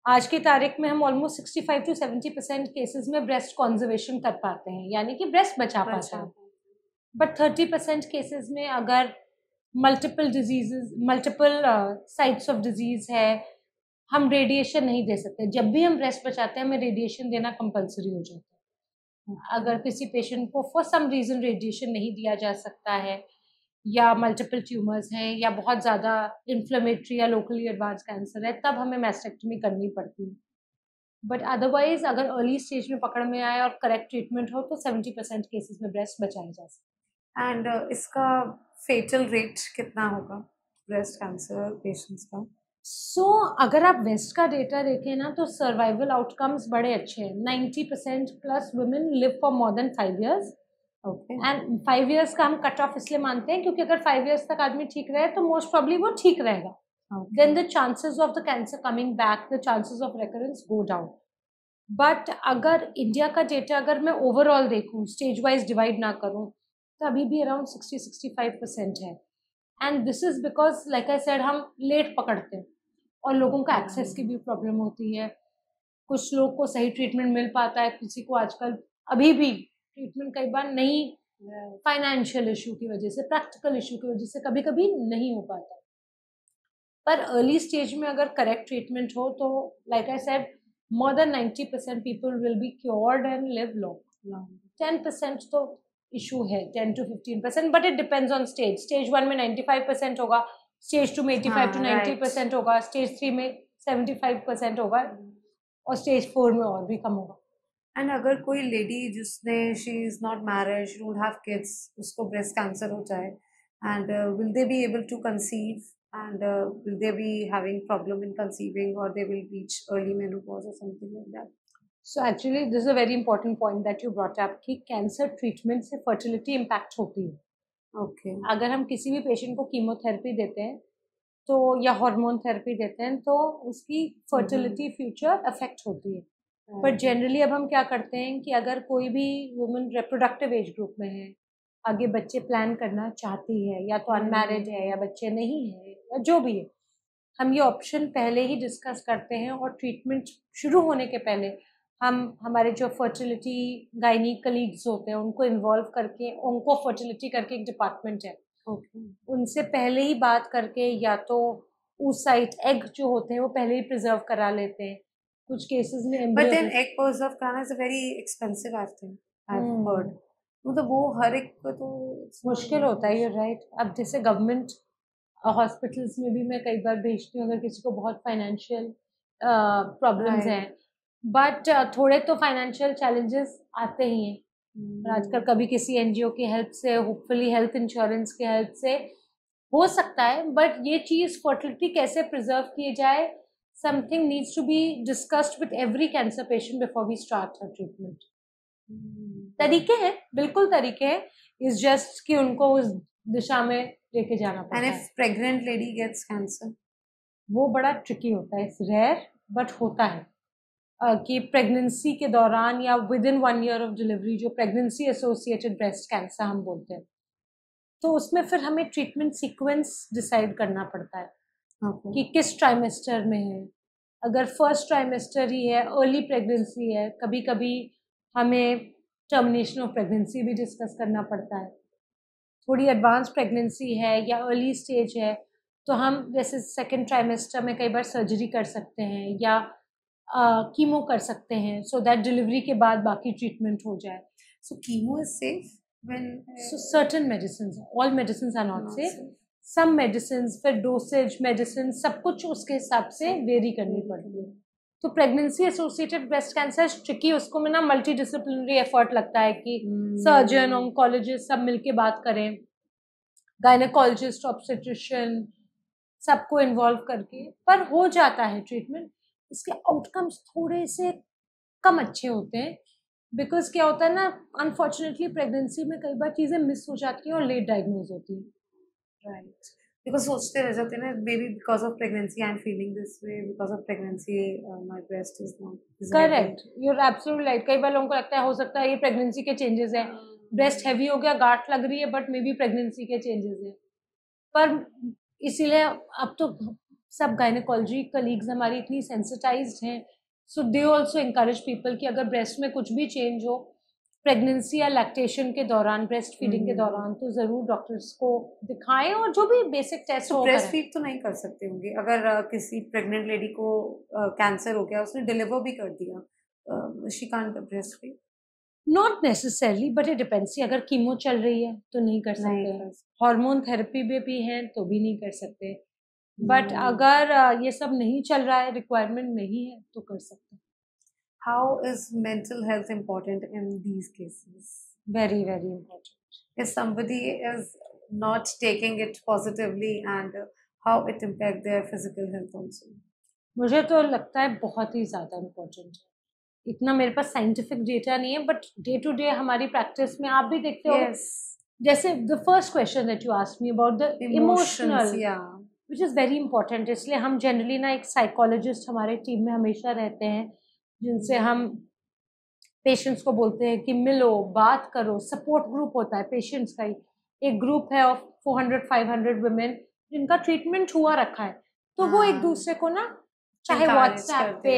आज की तारीख में हम ऑलमोस्ट 65 to 70% केसेस में ब्रेस्ट कॉन्जर्वेशन कर पाते हैं, यानी कि ब्रेस्ट बचा पाते हैं। बट 30% केसेस में अगर multiple diseases, multiple sites of disease है, हम रेडिएशन नहीं दे सकते। जब भी हम ब्रेस्ट बचाते हैं हमें रेडिएशन देना कंपलसरी हो जाता है। अगर किसी पेशेंट को फॉर सम रीज़न रेडिएशन नहीं दिया जा सकता है, या मल्टीपल ट्यूमर्स हैं, या बहुत ज़्यादा इन्फ्लेमेटरी या लोकली एडवांस कैंसर है, तब हमें मैस्टेक्टमी करनी पड़ती है। बट अदरवाइज अगर अर्ली स्टेज में पकड़ में आए और करेक्ट ट्रीटमेंट हो तो 70% केसेस में ब्रेस्ट बचाए जा सकते हैं। एंड इसका फेटल रेट कितना होगा ब्रेस्ट कैंसर पेशेंट्स का? सो अगर आप वेस्ट का डेटा देखें ना तो सर्वाइवल आउटकम्स बड़े अच्छे हैं। 90% plus women live for more than 5 years। And 5 years का हम कट ऑफ इसलिए मानते हैं क्योंकि अगर 5 years तक आदमी ठीक रहे तो मोस्ट प्रॉब्ली वो ठीक रहेगा। Then the chances of the cancer coming back, the chances of recurrence go down. But अगर इंडिया का डेटा अगर मैं ओवरऑल देखूं, स्टेज वाइज डिवाइड ना करूं, तो अभी भी अराउंड 60-65% है। And this is because like I said हम लेट पकड़ते हैं और लोगों का एक्सेस की भी प्रॉब्लम होती है। कुछ लोग को सही ट्रीटमेंट मिल पाता है, किसी को आजकल अभी भी ट्रीटमेंट कई बार नहीं, फाइनेंशियल इशू की वजह से, प्रैक्टिकल इशू की वजह से कभी कभी नहीं हो पाता। पर अर्ली स्टेज में अगर करेक्ट ट्रीटमेंट हो तो like I said more than 90% people will be cured and live long. 10% तो इशू है, 10 to 15%, but it depends on stage. Stage 1 में 95% होगा, स्टेज 2 में 85 to 90% होगा, स्टेज 3 में 75% होगा, और स्टेज 4 में और भी कम होगा। एंड अगर कोई लेडी जिसने she is not married, she don't have kids, उसको ब्रेस्ट कैंसर हो जाए, and will they be able to conceive, and will they be having problem in conceiving, or they will reach early menopause or something like that? So actually this is a very important point that you brought up कि cancer treatment से fertility impact होती है। Okay. अगर हम किसी भी patient को chemotherapy देते हैं तो या हार्मोन थेरेपी देते हैं तो उसकी फर्टिलिटी फ्यूचर अफेक्ट होती है। बट जनरली अब हम क्या करते हैं कि अगर कोई भी वुमन रिप्रोडक्टिव एज ग्रुप में है, आगे बच्चे प्लान करना चाहती है, या तो अनमैरिड है या बच्चे नहीं है या जो भी है, हम ये ऑप्शन पहले ही डिस्कस करते हैं और ट्रीटमेंट शुरू होने के पहले हम हमारे जो फर्टिलिटी गायनी कलीग्स होते हैं उनको इन्वॉल्व करके, उनको फर्टिलिटी करके एक डिपार्टमेंट है, उनसे पहले ही बात करके या तो उस साइट एग जो होते हैं वो पहले ही प्रिजर्व करा लेते हैं। कुछ केसेस में बट देन एग प्रिजर्व कराना is a very expensive I think, I have heard. मतलब वो हर एक को तो मुश्किल होता है, यू राइट। अब जैसे गवर्नमेंट हॉस्पिटल्स में भी मैं कई बार भेजती हूँ अगर किसी को बहुत फाइनेंशियल प्रॉब्लम्स हैं, बट थोड़े तो फाइनेंशियल चैलेंजेस आते ही हैं। और आजकल कभी किसी एनजीओ की हेल्प से, होपफुली हेल्थ इंश्योरेंस की हेल्प से हो सकता है, बट ये चीज़ फर्टिलिटी कैसे प्रिजर्व की जाए, something needs to be discussed with every cancer patient before we start her treatment. तरीके हैं, बिल्कुल तरीके हैं, इज जस्ट कि उनको उस दिशा में लेके जाना पड़ता है। And if pregnant lady gets cancer, वो बड़ा ट्रिकी होता है, इट्स रेयर बट होता है कि प्रेगनेंसी के दौरान या with in 1 year of delivery जो प्रेगनेंसी एसोसिएटेड ब्रेस्ट कैंसर हम बोलते हैं, तो उसमें फिर हमें ट्रीटमेंट सीक्वेंस डिसाइड करना पड़ता है कि किस ट्राइमेस्टर में है। अगर फर्स्ट ट्राइमेस्टर ही है, अर्ली प्रेगनेंसी है, कभी कभी हमें टर्मिनेशन ऑफ प्रेगनेंसी भी डिस्कस करना पड़ता है। थोड़ी एडवांस प्रेगनेंसी है या अर्ली स्टेज है तो हम जैसे सेकेंड ट्राइमेस्टर में कई बार सर्जरी कर सकते हैं या कीमो कर सकते हैं, सो दैट डिलीवरी के बाद बाकी ट्रीटमेंट हो जाए। So chemo is safe when so certain medicine, all medicine are not safe, some medicine, फिर डोसेज मेडिसिन सब कुछ उसके हिसाब से वेरी करनी पड़ती है। तो pregnancy associated breast cancer tricky, उसको में ना मल्टी डिसिप्लिनरी एफर्ट लगता है कि सर्जन, ऑन्कोलॉजिस्ट सब मिलके बात करें, गायनेकोलॉजिस्ट, ऑब्स्टेट्रिशियन सबको इन्वॉल्व करके, पर हो जाता है ट्रीटमेंट। इसके आउटकम्स थोड़े से कम अच्छे होते हैं बिकॉज क्या होता है ना, अनफॉर्चुनेटली प्रेगनेंसी में कई बार चीज़ें मिस हो जाती हैं और लेट डायग्नोज होती हैं। राइट, बिकॉज सोचते रह जाते हैं ना, maybe because of pregnancy I am feeling this way, because of pregnancy my breast is not. Correct, you are absolutely right. कई बार लोगों को लगता है हो सकता है ये प्रेगनेंसी के चेंजेस हैं, ब्रेस्ट हैवी हो गया, गांठ लग रही है, बट मे बी प्रेगनेंसी के चेंजेस हैं। पर इसीलिए अब तो सब गायनेकोलॉजी कलीग्स हमारी इतनी सेंसिटाइज्ड हैं, सो दे ऑल्सो इंकरेज पीपल कि अगर ब्रेस्ट में कुछ भी चेंज हो प्रेगनेंसी या लैक्टेशन के दौरान, ब्रेस्ट फीडिंग के दौरान, तो ज़रूर डॉक्टर्स को दिखाएं और जो भी बेसिक टेस्ट हो। ब्रेस्ट फीड तो नहीं कर सकते होंगे अगर किसी प्रेग्नेंट लेडी को कैंसर हो गया, उसने डिलीवर भी कर दिया, she can't breast feed? Not necessarily, but it depends. अगर कीमो चल रही है तो नहीं कर सकते, हार्मोन थेरेपी में भी हैं तो भी नहीं कर सकते, बट अगर ये सब नहीं चल रहा है, रिक्वायरमेंट नहीं है, तो कर सकते हैं। How is mental health important in these cases? Very, very important. If somebody is not taking it positively, and how it impact their physical health also? मुझे तो लगता है बहुत ही ज़्यादा इम्पोर्टेंट है। इतना मेरे पास साइंटिफिक डेटा नहीं है, बट डे टू डे हमारी प्रैक्टिस में आप भी देखते हो, जैसे the first question that you asked me about the emotional, which is very important. इसलिए हम जनरली ना एक साइकोलॉजिस्ट हमारे टीम में हमेशा रहते हैं जिनसे हम पेशेंट्स को बोलते हैं कि मिलो, बात करो। सपोर्ट ग्रुप होता है पेशेंट्स का ही, एक ग्रुप है ऑफ 400-500 वुमेन जिनका ट्रीटमेंट हुआ रखा है, तो वो एक दूसरे को ना चाहे व्हाट्सएप पे,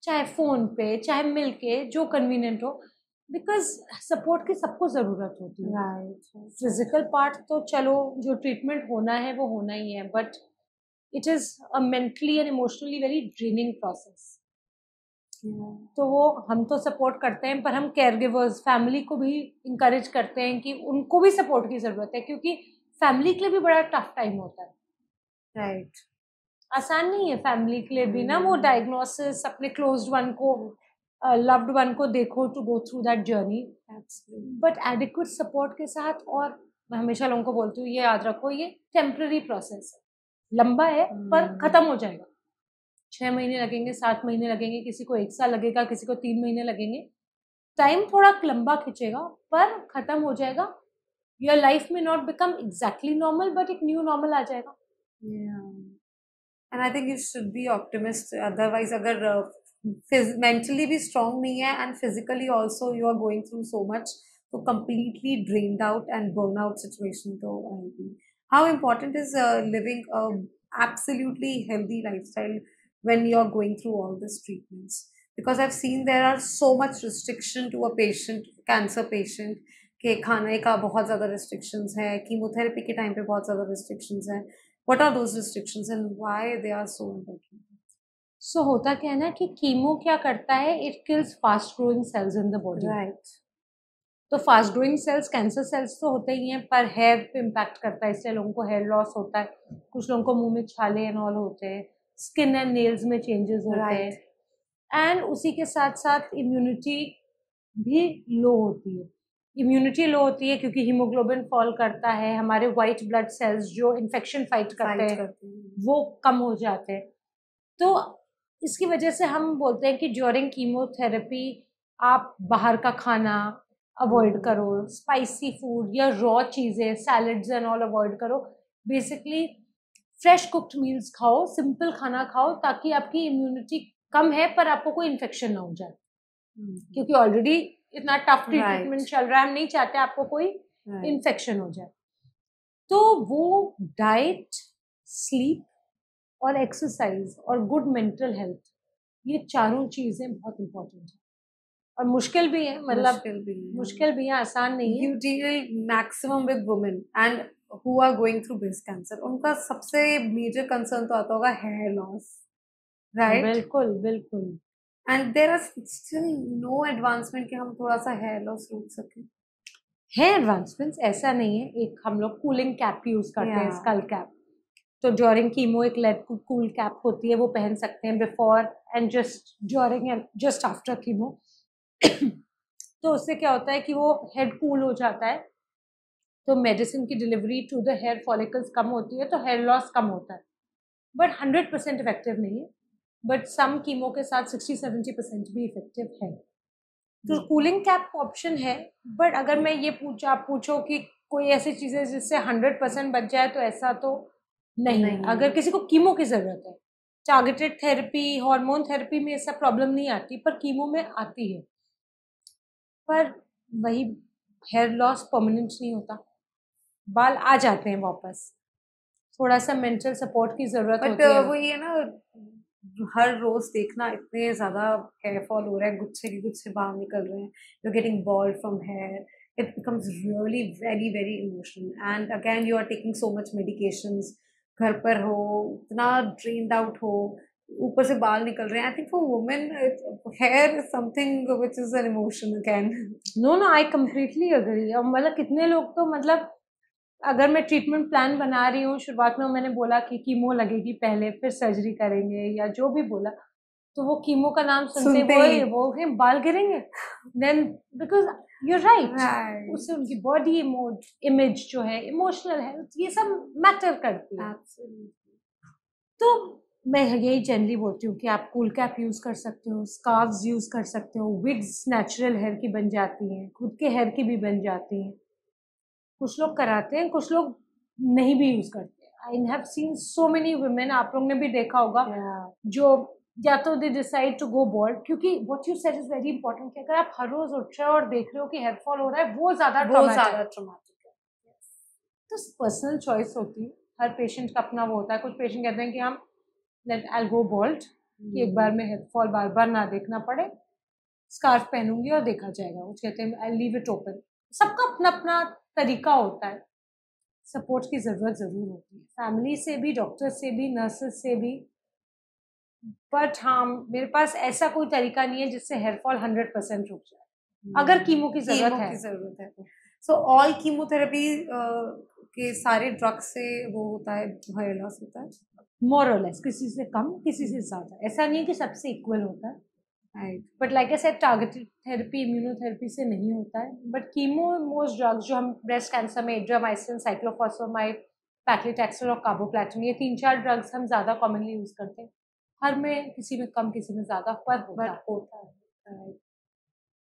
चाहे फोन पे, चाहे मिलके, जो कन्वीनियंट हो, बिकॉज सपोर्ट की सबको जरूरत होती है। फिजिकल पार्ट तो चलो, जो ट्रीटमेंट होना है वो होना ही है, but it is a mentally and emotionally very draining process. तो वो हम तो सपोर्ट करते हैं, पर हम केयर गिवर्स फैमिली को भी इंकरेज करते हैं कि उनको भी सपोर्ट की जरूरत है, क्योंकि फैमिली के लिए भी बड़ा टफ टाइम होता है। राइट, आसान नहीं है फैमिली के लिए भी ना, वो डायग्नोसिस, अपने क्लोज्ड वन को, लव्ड वन को देखो, to go through that journey, but adequate support के साथ। और मैं हमेशा लोगों को बोलती हूँ, ये याद रखो, ये टेम्पररी प्रोसेस है, लंबा है पर खत्म हो जाएगा। 6 महीने लगेंगे, 7 महीने लगेंगे, किसी को 1 साल लगेगा, किसी को 3 महीने लगेंगे। टाइम थोड़ा लंबा खिंचेगा पर खत्म हो जाएगा। योर लाइफ में not become exactly normal, but एक न्यू नॉर्मल आ जाएगा। And I think you should be optimist, otherwise अगर मेंटली भी स्ट्रांग नहीं है and physically also you are going through so much, तो completely drained out and burnout situation. So how important is living a absolutely healthy lifestyle when you're going through all these treatments? Because I've seen there are so much restriction to a patient, cancer patient, के खाने का बहुत ज़्यादा restrictions है, chemotherapy के time पे बहुत ज़्यादा restrictions है. What are those restrictions and why they are so important? So होता क्या है ना कि कीमो क्या करता है, it kills fast growing cells in the body. Right. तो fast growing cells cancer cells तो होते ही हैं, पर हेयर पे इम्पैक्ट करता है, इसलिए लोगों को हेयर लॉस होता है, कुछ लोगों को मुंह में छाले एंड ऑल होते हैं, स्किन एंड नेल्स में चेंजेस होते हैं, एंड उसी के साथ साथ इम्यूनिटी भी लो होती है। इम्यूनिटी लो होती है क्योंकि हीमोग्लोबिन फॉल करता है, हमारे वाइट ब्लड सेल्स जो इन्फेक्शन फाइट करते हैं वो कम हो जाते हैं। तो इसकी वजह से हम बोलते हैं कि ड्यूरिंग कीमोथेरेपी आप बाहर का खाना अवॉइड करो, स्पाइसी फूड या रॉ चीज़ें, सैलड्स एंड ऑल अवॉइड करो। बेसिकली फ्रेश कुक्ड मील्स खाओ, सिंपल खाना खाओ, ताकि आपकी इम्यूनिटी कम है पर आपको कोई इन्फेक्शन ना हो जाए, क्योंकि ऑलरेडी इतना टफ ट्रीटमेंट चल रहा है, हम नहीं चाहते आपको कोई इन्फेक्शन हो जाए। तो वो डाइट, स्लीप और एक्सरसाइज और गुड मेंटल हेल्थ, ये चारों चीज़ें बहुत इंपॉर्टेंट है और मुश्किल भी है, मतलब मुश्किल भी है, आसान नहीं है। You deal maximum with women and who are going through breast cancer. उनका सबसे मेजर कंसर्न तो आता होगा हेयर लॉस, राइट? बिल्कुल बिल्कुल। And there are still no advancement कि हम थोड़ा सा हेयर लॉस रोक सकें। है एडवांसमेंट्स, ऐसा नहीं है। एक हम लोग कूलिंग कैप यूज करते हैं, स्कल कैप। तो ड्यूरिंग कीमो एक लेड कूल कैप होती है, वो पहन सकते हैं before and just during and just after chemo. तो उससे क्या होता है कि वो हेड कूल हो जाता है, तो मेडिसिन की delivery to the hair follicles कम होती है, तो हेयर लॉस कम होता है, बट 100% इफेक्टिव नहीं है। बट सम कीमो के साथ 60-70% भी इफेक्टिव है। तो कूलिंग कैप ऑप्शन है, बट अगर मैं ये आप पूछो कि कोई ऐसी चीज़ें जिससे 100% बच जाए, तो ऐसा तो नहीं है। अगर किसी को कीमो की ज़रूरत है, टारगेटेड थेरेपी, हार्मोन थेरेपी में ऐसा प्रॉब्लम नहीं आती, पर कीमो में आती है। पर वही हेयर लॉस परमानेंट नहीं होता, बाल आ जाते हैं वापस, थोड़ा सा मेंटल सपोर्ट की ज़रूरत होती है। वो ये ना, हर रोज देखना इतने ज्यादा हेयर फॉल हो रहा है, गुच्छे के गुच्छे बाहर निकल रहे हैं, you getting bald from hair, it becomes really very very emotional and again you are taking so much medications, घर पर हो, इतना drained out हो, ऊपर से बाल निकल रहे हैं। I think for women hair is something which is an emotion again. No, I completely agree। और मतलब कितने लोग तो मतलब अगर मैं ट्रीटमेंट प्लान बना रही हूँ, शुरुआत में मैंने बोला कि कीमो लगेगी पहले, फिर सर्जरी करेंगे या जो भी बोला, तो वो कीमो का नाम सुनते वो बाल गिरेंगे। Then because you are right, उससे उनकी बॉडी इमेज जो है, इमोशनल हेल्थ, ये सब मैटर करती है। तो मैं यही जनरली बोलती हूँ कि आप कूल कैप यूज कर सकते हो, स्कार्फ्स यूज कर सकते हो, विग्स नेचुरल हेयर की बन जाती हैं, खुद के हेयर की भी बन जाती हैं। कुछ लोग कराते हैं, कुछ लोग नहीं भी यूज करते। I have seen so many women, आप लोग ने भी देखा होगा, जो या तो they decide to go bald, क्योंकि what you said is very important कि अगर आप हर रोज उठ रहे हो और देख रहे हो कि हेयर फॉल हो रहा है, वो ज्यादा ट्रॉमेटिक है। तो पर्सनल चॉइस होती है, हर पेशेंट का अपना वो होता है। कुछ पेशेंट कहते हैं कि हम लेट आई गो बॉल्ड, कि एक बार में हेयर फॉल बार बार ना देखना पड़े, स्कार्फ पहनूंगी और देखा जाएगा। वो कहते हैं आई लीव इट ओपन। सबका अपना अपना तरीका होता है। सपोर्ट की जरूरत जरूर होती है, फैमिली से भी, डॉक्टर से भी, नर्सेस से भी। बट हाँ, मेरे पास ऐसा कोई तरीका नहीं है जिससे हेयर फॉल 100% रुक जाए, अगर कीमो की जरूरत है। सो ऑल कीमोथेरेपी के सारे ड्रग्स से वो होता है, हेयर लॉस होता है मोर और लेस, किसी से कम किसी से ज्यादा, ऐसा नहीं है कि सबसे इक्वल होता है। But like I said, targeted therapy immunotherapy से नहीं होता है। बट कीमो, मोस्ट ड्रग्स जो हम ब्रेस्ट कैंसर में, एड्रियामाइसिन, साइक्लोफॉस्फेमाइड, पैक्लिटैक्सेल और कार्बोप्लाटिन, ये 3-4 ड्रग्स हम ज्यादा कॉमनली यूज करते हैं। हर में किसी में कम किसी में ज्यादा पर होता है।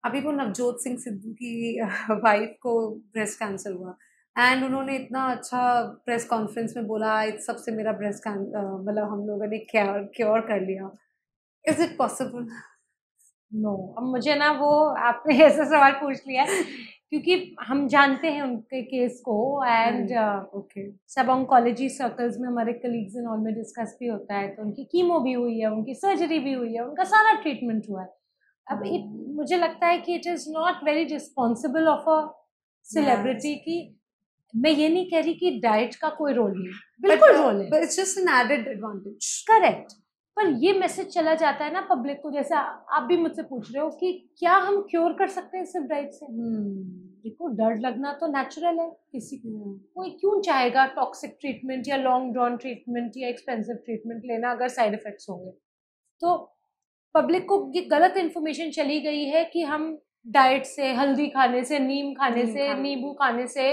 अभी वो नवजोत सिंह सिद्धू की वाइफ को ब्रेस्ट कैंसर हुआ एंड उन्होंने इतना अच्छा प्रेस कॉन्फ्रेंस में बोला, इस सबसे मेरा ब्रेस्ट मतलब हम लोगों ने क्योर कर लिया। Is it possible? नो, अब मुझे ना वो आपने ऐसा सवाल पूछ लिया है क्योंकि हम जानते हैं उनके केस को एंड ओके, सब ऑन्कोलॉजी सर्कल्स में हमारे कलीग्स इन ऑल में डिस्कस भी होता है। तो उनकी कीमो भी हुई है, उनकी सर्जरी भी हुई है, उनका सारा ट्रीटमेंट हुआ है। अब मुझे लगता है कि it is not very responsible of a celebrity की, मैं ये नहीं कह रही कि डाइट का कोई रोल नहीं, बिल्कुल रोल है, but it's just an added advantage. Correct. पर ये मैसेज चला जाता है ना पब्लिक को, जैसे आप भी मुझसे पूछ रहे हो कि क्या हम क्योर कर सकते हैं सिर्फ डाइट से। देखो, डर लगना तो नेचुरल है, किसी को कोई क्यों चाहेगा टॉक्सिक ट्रीटमेंट या लॉन्ग ड्रॉन ट्रीटमेंट या एक्सपेंसिव ट्रीटमेंट लेना अगर साइड इफेक्ट्स होंगे। तो पब्लिक को ये गलत इन्फॉर्मेशन चली गई है कि हम डाइट से, हल्दी खाने से, नीम खाने से, नींबू खाने से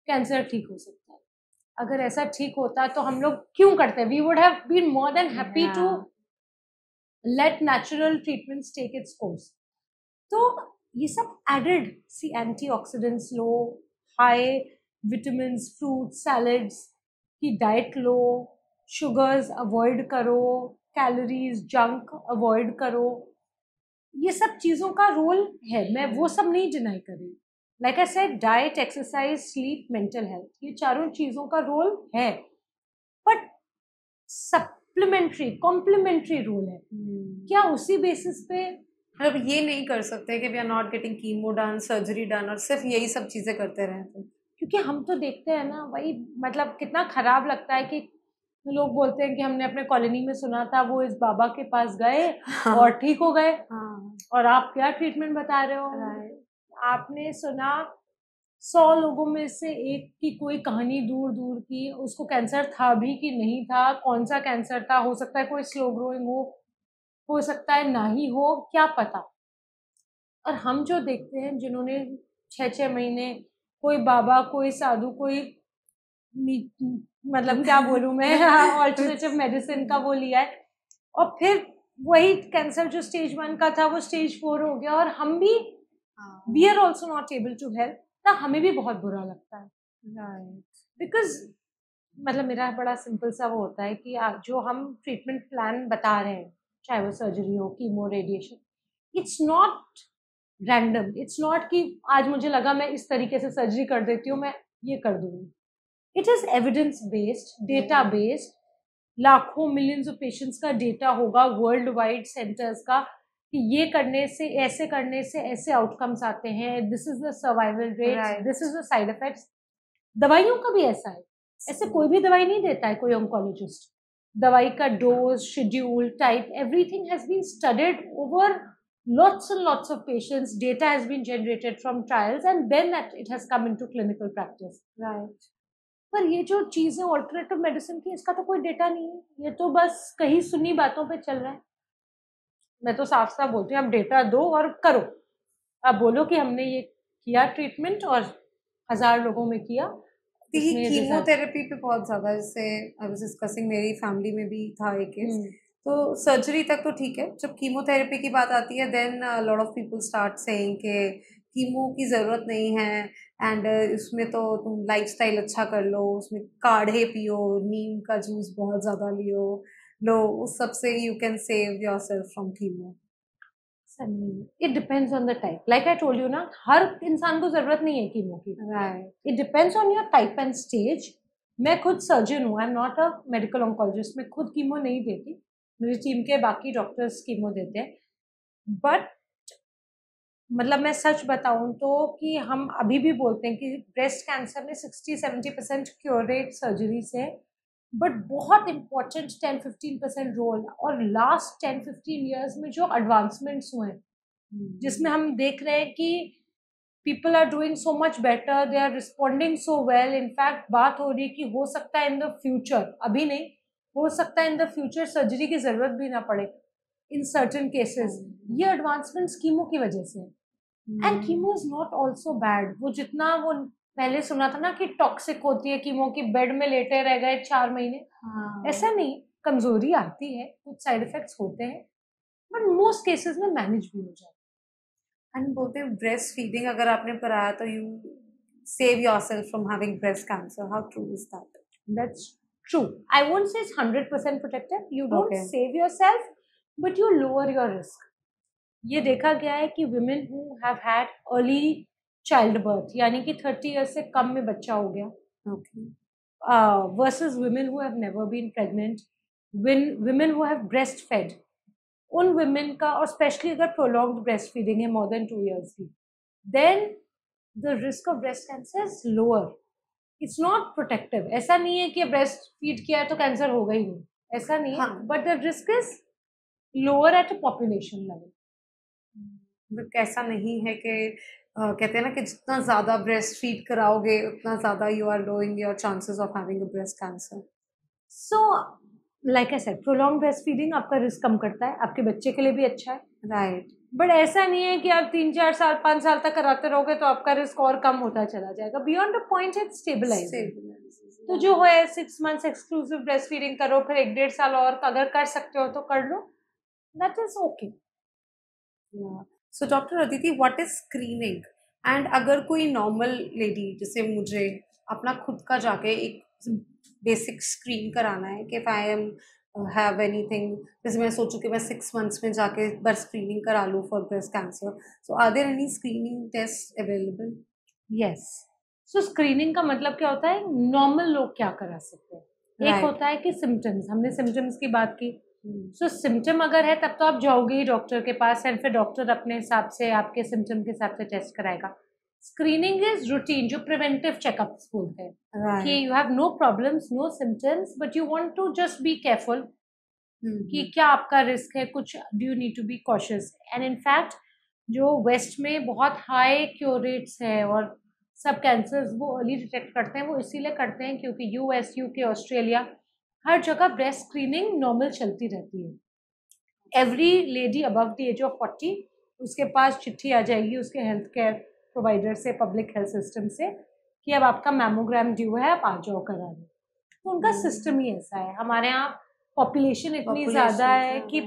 कैंसर ठीक हो सकता है। अगर ऐसा ठीक होता तो हम लोग क्यों करते? We would have been more than happy to let natural treatments take its course. तो ये सब एडेड सी एंटीऑक्सीडेंट्स लो, हाई विटामिन, फ्रूट सैलड्स की डाइट लो, शुगर्स अवॉइड करो, कैलोरीज जंक अवॉइड करो, ये सब चीजों का रोल है, मैं वो सब नहीं डिनाई कर रही। Like I said, diet, exercise, sleep, mental health, ये चारों चीजों का रोल है, बट सप्लीमेंट्री कॉम्प्लीमेंट्री रोल है। क्या उसी बेसिस पे मतलब ये नहीं कर सकते कि we are not getting chemo done, surgery done और सिर्फ यही सब चीजें करते रहे? क्योंकि हम तो देखते हैं ना वही, मतलब कितना खराब लगता है कि लोग बोलते हैं कि हमने अपने कॉलोनी में सुना था वो इस बाबा के पास गए और ठीक हो गए, और आप क्या ट्रीटमेंट बता रहे हो। आपने सुना 100 लोगों में से एक की कोई कहानी दूर दूर की, उसको कैंसर था भी कि नहीं था, कौन सा कैंसर था, हो सकता है कोई स्लो ग्रोइंग हो सकता है ना ही हो, क्या पता। और हम जो देखते हैं जिन्होंने 6-6 महीने कोई बाबा, कोई साधु, कोई मतलब क्या बोलूं मैं ऑल्टरनेटिव मेडिसिन का वो लिया है, और फिर वही कैंसर जो स्टेज 1 का था वो स्टेज 4 हो गया, और हम भी we are also not able to help, ना हमें भी बहुत बुरा लगता है। बिकॉज मतलब मेरा बड़ा सिंपल सा वो होता है कि जो हम ट्रीटमेंट प्लान बता रहे हैं, चाहे वो सर्जरी हो, chemo, radiation, it's not random. It's not कि आज मुझे लगा मैं इस तरीके से सर्जरी कर देती हूँ, मैं ये कर दूंगी। It is evidence based, data based, लाखों मिलियंस ऑफ पेशेंट्स का डेटा होगा, वर्ल्ड वाइड सेंटर्स का, कि ये करने से ऐसे आउटकम्स आते हैं, this is the survival rate, this is the side effects. दवाइयों का भी ऐसा है, ऐसे कोई भी दवाई नहीं देता है कोई ऑन्कोलॉजिस्ट। दवाई का dose, schedule, type, everything has been studied over lots and lots of patients. Data has been generated from trials and then it has come into clinical practice. पर ये जो चीजें ऑल्टरनेटिव मेडिसिन की, इसका तो कोई डेटा नहीं है, ये तो बस कहीं सुनी बातों पे चल रहा है। मैं तो साफ साफ बोलती हूँ, आप डेटा दो और करो। आप बोलो कि हमने ये किया ट्रीटमेंट और 1000 लोगों में किया। कीमोथेरेपी पे बहुत ज्यादा, जैसे आई वाज डिस्कसिंग, मेरी फैमिली में भी था एक केस, तो सर्जरी तक तो ठीक है, जब कीमोथेरेपी की बात आती है then lot of people start saying कि कीमो की ज़रूरत नहीं है एंड इसमें तो तुम लाइफस्टाइल अच्छा कर लो, उसमें काढ़े पियो, नीम का जूस बहुत ज़्यादा लियो, लो उस सब से you can save yourself from chemo? It depends on the type, like I told you ना, हर इंसान को जरूरत नहीं है कीमो की. Right. It depends on your type and stage. मैं खुद सर्जन हूँ, आई am not a medical oncologist. मैं खुद कीमो नहीं देती, मेरी टीम के बाकी डॉक्टर्स कीमो देते हैं. बट मतलब मैं सच बताऊं तो कि हम अभी भी बोलते हैं कि ब्रेस्ट कैंसर में 60-70% क्योर रेट सर्जरी से है, बट बहुत इम्पोर्टेंट 10-15% रोल. और लास्ट 10-15 ईयर्स में जो एडवांसमेंट्स हुए हैं, जिसमें हम देख रहे हैं कि people are doing so much better, they are responding so well. In fact बात हो रही है कि हो सकता है इन द फ्यूचर, अभी नहीं, हो सकता है इन द फ्यूचर सर्जरी की जरूरत भी ना पड़े इन सर्टेन केसेस. ये एडवांसमेंट्स कीमो की वजह से. And chemo is not also bad. वो जितना वो पहले सुना था ना कि टॉक्सिक होती है कीमो, की बेड में लेटे रह गए 4 महीने, ऐसा नहीं. कमजोरी आती है, कुछ साइड इफेक्ट्स होते हैं, बट मोस्ट केसेस में मैनेज भी हो जाता है. एंड बोलते हैं ब्रेस्ट फीडिंग अगर आपने कराया तो you save yourself from having breast cancer. How true is that? That's true. I won't say it's 100% protective. You don't Okay. save yourself, but you lower your risk. ये देखा गया है कि women who have had early childbirth, यानी कि 30 years से कम में बच्चा हो गया, Okay. versus women who have never been pregnant, women who have breastfed, उन women का, और स्पेशली अगर prolonged breastfeeding है more than 2 years की, then the risk of breast cancer is lower. It's not protective. ऐसा नहीं है कि ब्रेस्ट फीड किया है तो कैंसर होगा ही नहीं, ऐसा नहीं है. But the risk is lower at a population level. But ऐसा नहीं है कि कहते हैं ना कि जितना ज्यादा ब्रेस्ट फीड कराओगे उतना ज्यादा you are lowering your chances of having a breast cancer. So like I said, prolong breast feeding आपका रिस्क कम करता है, आपके बच्चे के लिए भी अच्छा है. राइट. बट ऐसा नहीं है कि आप 3-4 साल 5 साल तक कराते रहोगे तो आपका रिस्क और कम होता चला जाएगा. Beyond the point it stabilize. तो जो है 6 months एक्सक्लूसिव ब्रेस्ट फीडिंग करो, फिर 1-1.5 साल और अगर कर सकते हो तो कर लो. That is okay. So doctor Aditi, what is screening? And अगर कोई नॉर्मल लेडी जैसे मुझे अपना खुद का जाके एक बेसिक स्क्रीन कराना है कि if I am have anything, जैसे मैं सोचूं कि मैं 6 months में जाके बस स्क्रीनिंग करा लूँ for breast cancer, so are there any screening test available? Yes. So screening का मतलब क्या होता है? नॉर्मल लोग क्या करा सकते हैं. एक होता है कि सिम्टम्स, हमने सिम्टम्स की बात की. सो सिम्टम अगर है तब तो आप जाओगे ही डॉक्टर के पास, एंड फिर डॉक्टर अपने हिसाब से आपके सिम्टम के हिसाब से टेस्ट कराएगा. स्क्रीनिंग इज रूटीन, जो प्रिवेंटिव चेकअप्स बोलते हैं कि you have no problems, no symptoms, but you want to just be careful कि क्या आपका रिस्क है, कुछ do you need to be cautious. And in fact जो वेस्ट में बहुत हाई क्योर रेट्स है और सब कैंसर्स वो अर्ली डिटेक्ट करते हैं, वो इसीलिए करते हैं क्योंकि यूएस, यूके, ऑस्ट्रेलिया, हर जगह ब्रेस्ट स्क्रीनिंग नॉर्मल चलती रहती है. Every lady above the age of 40, उसके पास चिट्ठी आ जाएगी उसके हेल्थ केयर प्रोवाइडर से, पब्लिक हेल्थ सिस्टम से, कि अब आपका मैमोग्राम ड्यू है, आप आ जाओ कराने. तो उनका सिस्टम ही ऐसा है. हमारे यहाँ पॉपुलेशन इतनी ज़्यादा है कि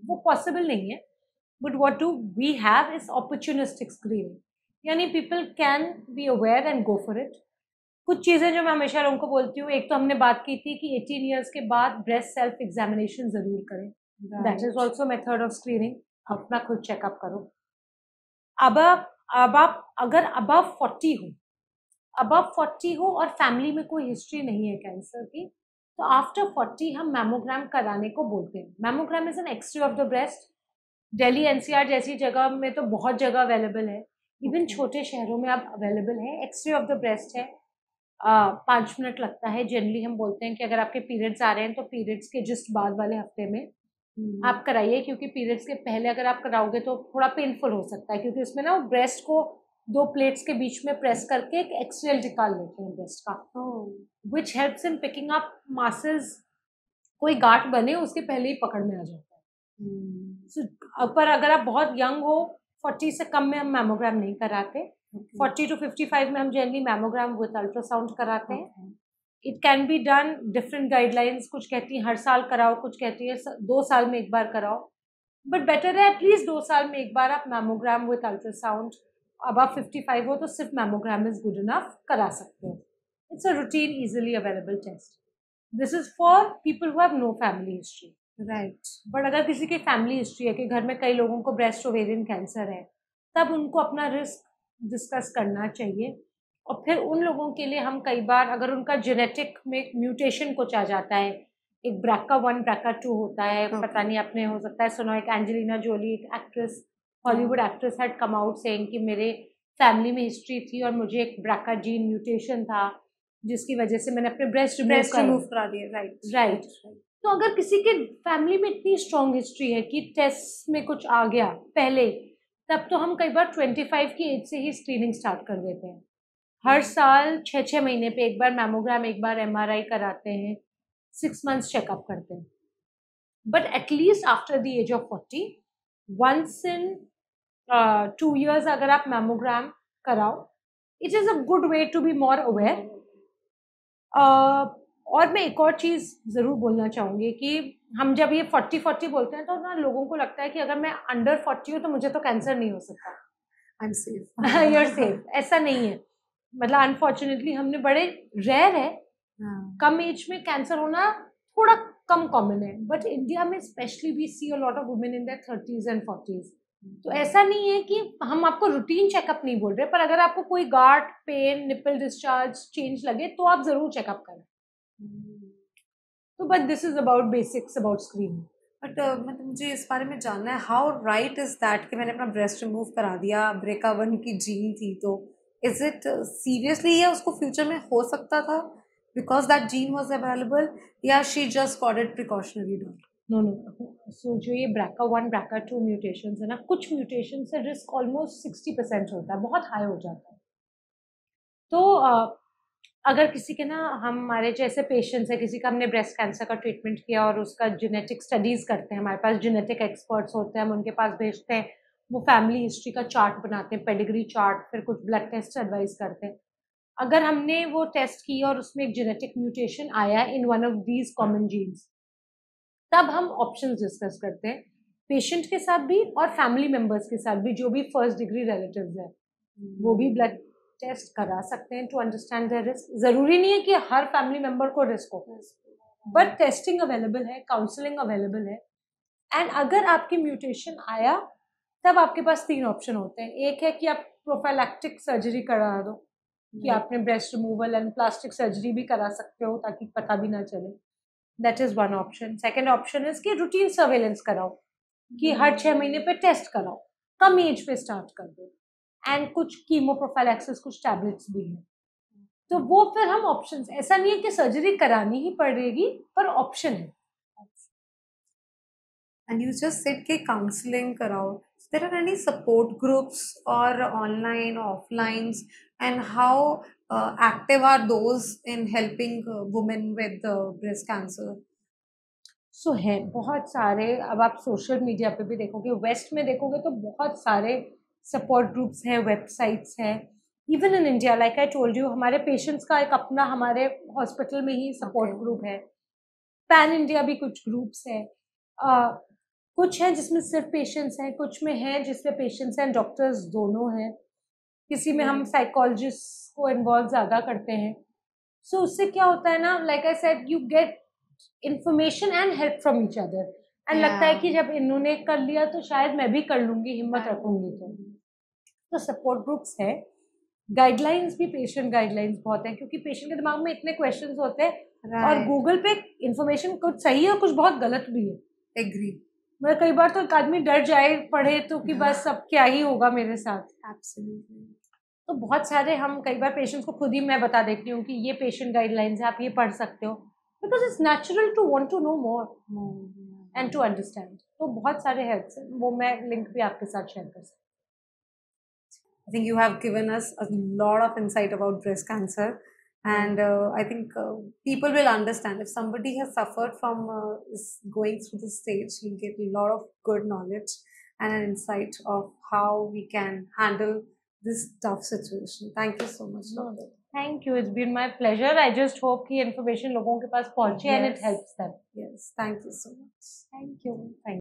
वो पॉसिबल नहीं है. But what do we have is opportunistic screening, यानी people can be aware and go for it. कुछ चीज़ें जो मैं हमेशा लोगों को बोलती हूँ, एक तो हमने बात की थी कि 18 ईयर्स के बाद ब्रेस्ट सेल्फ एग्जामिनेशन जरूर करें. That is also method of screening. अपना खुद चेकअप करो. अब आप अगर अबव 40 हो और फैमिली में कोई हिस्ट्री नहीं है कैंसर की, तो आफ्टर 40 हम मैमोग्राम कराने को बोलते हैं. Mammogram is an x-ray of the breast. Delhi NCR जैसी जगह में तो बहुत जगह अवेलेबल है, इवन छोटे शहरों में अब अवेलेबल है. एक्सरे ऑफ द ब्रेस्ट है, 5 मिनट लगता है. जनरली हम बोलते हैं कि अगर आपके पीरियड्स आ रहे हैं तो पीरियड्स के जस्ट बाद वाले हफ्ते में आप कराइए, क्योंकि पीरियड्स के पहले अगर आप कराओगे तो थोड़ा पेनफुल हो सकता है, क्योंकि उसमें ना ब्रेस्ट को 2 प्लेट्स के बीच में प्रेस करके एक एक्सरे निकाल लेते हैं ब्रेस्ट का, which helps in picking up masses. कोई गांठ बने उसके पहले ही पकड़ में आ जाता है. पर अगर आप बहुत यंग हो, 40 से कम में हम मैमोग्राम नहीं कराते. 40 to 55 में हम जनरली मैमोग्राम विद अल्ट्रासाउंड कराते हैं. It can be done, different guidelines, कुछ कहती हैं हर साल कराओ, कुछ कहती है 2 साल में एक बार कराओ. बट बेटर है एटलीस्ट 2 साल में एक बार आप मैमोग्राम विद अल्ट्रासाउंड. अब आप 55 हो तो सिर्फ मैमोग्राम इज गुड इनफ, करा सकते हो. It's a routine easily available test. This is for people who have no family history. Right. But अगर किसी की फैमिली हिस्ट्री है कि घर में कई लोगों को ब्रेस्ट ओवेरियन कैंसर है, तब उनको अपना रिस्क डिस्कस करना चाहिए। और फिर उन लोगों के लिए हम कई बार, अगर उनका जेनेटिक में म्यूटेशन कुछ आ जाता है, एक BRCA1 BRCA2 होता है, पता नहीं आपने हो सकता है सुना, एक एंजेलिना जोली, एक actress, Hollywood actress had come out saying कि मेरे फैमिली में हिस्ट्री थी और मुझे एक BRCA जीन म्यूटेशन था जिसकी वजह से मैंने अपने ब्रेस्ट रिमूव करा दिए। राइट। तो अगर किसी के फैमिली में इतनी स्ट्रॉन्ग हिस्ट्री है कि टेस्ट में कुछ आ गया पहले, तब तो हम कई बार 25 की एज से ही स्क्रीनिंग स्टार्ट कर देते हैं। हर साल 6-6 महीने पे एक बार मैमोग्राम, एक बार MRI कराते हैं, 6 मंथ्स चेकअप करते हैं। But at least after the age of 40, once in 2 years अगर आप मैमोग्राम कराओ, it is a good way to be more aware. और मैं एक और चीज़ ज़रूर बोलना चाहूँगी कि हम जब ये 40-40 बोलते हैं तो ना लोगों को लगता है कि अगर मैं अंडर 40 हूँ तो मुझे तो कैंसर नहीं हो सकता, I am safe. You are safe. ऐसा नहीं है। मतलब अनफॉर्चुनेटली हमने बड़े रेयर है, कम एज में कैंसर होना थोड़ा कम कॉमन है, बट इंडिया में specially we see a lot of women in their 30s and 40s। तो ऐसा नहीं है कि हम आपको रूटीन चेकअप नहीं बोल रहे, पर अगर आपको कोई गार्ड पेन, निपल डिस्चार्ज, चेंज लगे तो आप जरूर चेकअप करें। तो but this is about basics about screening. But मतलब मुझे इस बारे में जानना है, हाउ राइट इज दैट कि मैंने अपना ब्रेस्ट रिमूव करा दिया, BRCA1 की जीन थी, तो इज इट सीरियसली, या उसको फ्यूचर में हो सकता था because that gene was available, या she just got it precautionary done? No no, so जो ये BRCA1 BRCA2 म्यूटेशन है ना, कुछ म्यूटेशन से रिस्क ऑलमोस्ट 60% होता है, बहुत हाई हो जाता है। तो अगर किसी के ना, हमारे जैसे पेशेंट्स है, किसी का हमने ब्रेस्ट कैंसर का ट्रीटमेंट किया और उसका जेनेटिक स्टडीज़ करते हैं, हमारे पास जेनेटिक एक्सपर्ट्स होते हैं, हम उनके पास भेजते हैं, वो फैमिली हिस्ट्री का चार्ट बनाते हैं, पेडिग्री चार्ट, फिर कुछ ब्लड टेस्ट एडवाइस करते हैं। अगर हमने वो टेस्ट किया और उसमें एक जेनेटिक म्यूटेशन आया in one of these common genes, तब हम ऑप्शंस डिस्कस करते हैं पेशेंट के साथ भी और फैमिली मेंबर्स के साथ भी, जो भी फर्स्ट डिग्री रिलेटिव्स हैं, वो भी ब्लड टेस्ट करा सकते हैं टू अंडरस्टैंड देयर रिस्क। जरूरी नहीं है कि हर फैमिली मेंबर को रिस्क हो, बट टेस्टिंग अवेलेबल है, काउंसलिंग अवेलेबल है। एंड अगर आपकी म्यूटेशन आया, तब आपके पास 3 ऑप्शन होते हैं। एक है कि आप प्रोफाइलैक्टिक सर्जरी करा दो, कि आपने breast removal and plastic surgery भी करा सकते हो ताकि पता भी ना चले, that is one option. Second option is कि रूटीन सर्वेलेंस कराओ, कि हर 6 महीने पे टेस्ट कराओ, कम एज पे स्टार्ट कर दो, एंड कुछ कीमो प्रोफाइलैक्सिस, कुछ टैबलेट्स भी हैं। तो वो फिर हम ऑप्शंस, ऐसा नहीं है कि सर्जरी करानी ही पड़ेगी, पर ऑप्शन है। And you just said कि counseling कराओ. So there are any support groups or online, offlines, and how active are those in helping women with breast cancer? सो है बहुत सारे। अब आप सोशल मीडिया पे भी देखोगे, वेस्ट में देखोगे तो बहुत सारे सपोर्ट ग्रुप्स हैं, वेबसाइट्स हैं। Even in India, like I told you, हमारे पेशेंट्स का एक अपना हमारे हॉस्पिटल में ही सपोर्ट ग्रुप है। पैन इंडिया भी कुछ ग्रुप्स हैं। कुछ हैं जिसमें सिर्फ पेशेंट्स हैं, कुछ में हैं जिसमें पेशेंट्स एंड डॉक्टर्स दोनों हैं, किसी में हम साइकोलॉजिस्ट को इन्वॉल्व ज़्यादा करते हैं। सो उससे क्या होता है ना, like I said, you get information and help from each other, and लगता है कि जब इन्होंने कर लिया तो शायद मैं भी कर लूंगी, हिम्मत रखूंगी। तो सपोर्ट ग्रुप्स है। गाइडलाइंस भी, पेशेंट गाइडलाइंस बहुत है, क्योंकि पेशेंट के दिमाग में इतने क्वेश्चंस होते हैं, और गूगल पे इंफॉर्मेशन कुछ सही है और कुछ बहुत गलत भी है। एग्री। मतलब कई बार तो एक आदमी डर जाए पढ़े तो कि बस अब क्या ही होगा मेरे साथ। एब्सोल्युटली। तो बहुत सारे, हम कई बार पेशेंट्स को खुद ही मैं बता देती हूँ कि ये पेशेंट गाइडलाइंस है, आप ये पढ़ सकते हो, because it's natural to want to know more and to understand. तो बहुत सारे हेल्प्स हैं, वो मैं लिंक भी आपके साथ शेयर कर सकती हूँ। I think you have given us a lot of insight about breast cancer, and I think people will understand. If somebody has suffered from is going through this stage, you'll get a lot of good knowledge and an insight of how we can handle this tough situation. Thank you so much, Doctor. Thank you. It's been my pleasure. I just hope कि information लोगों के पास पहुंचे and it helps them. Yes. Thank you so much. Thank you. Thank you.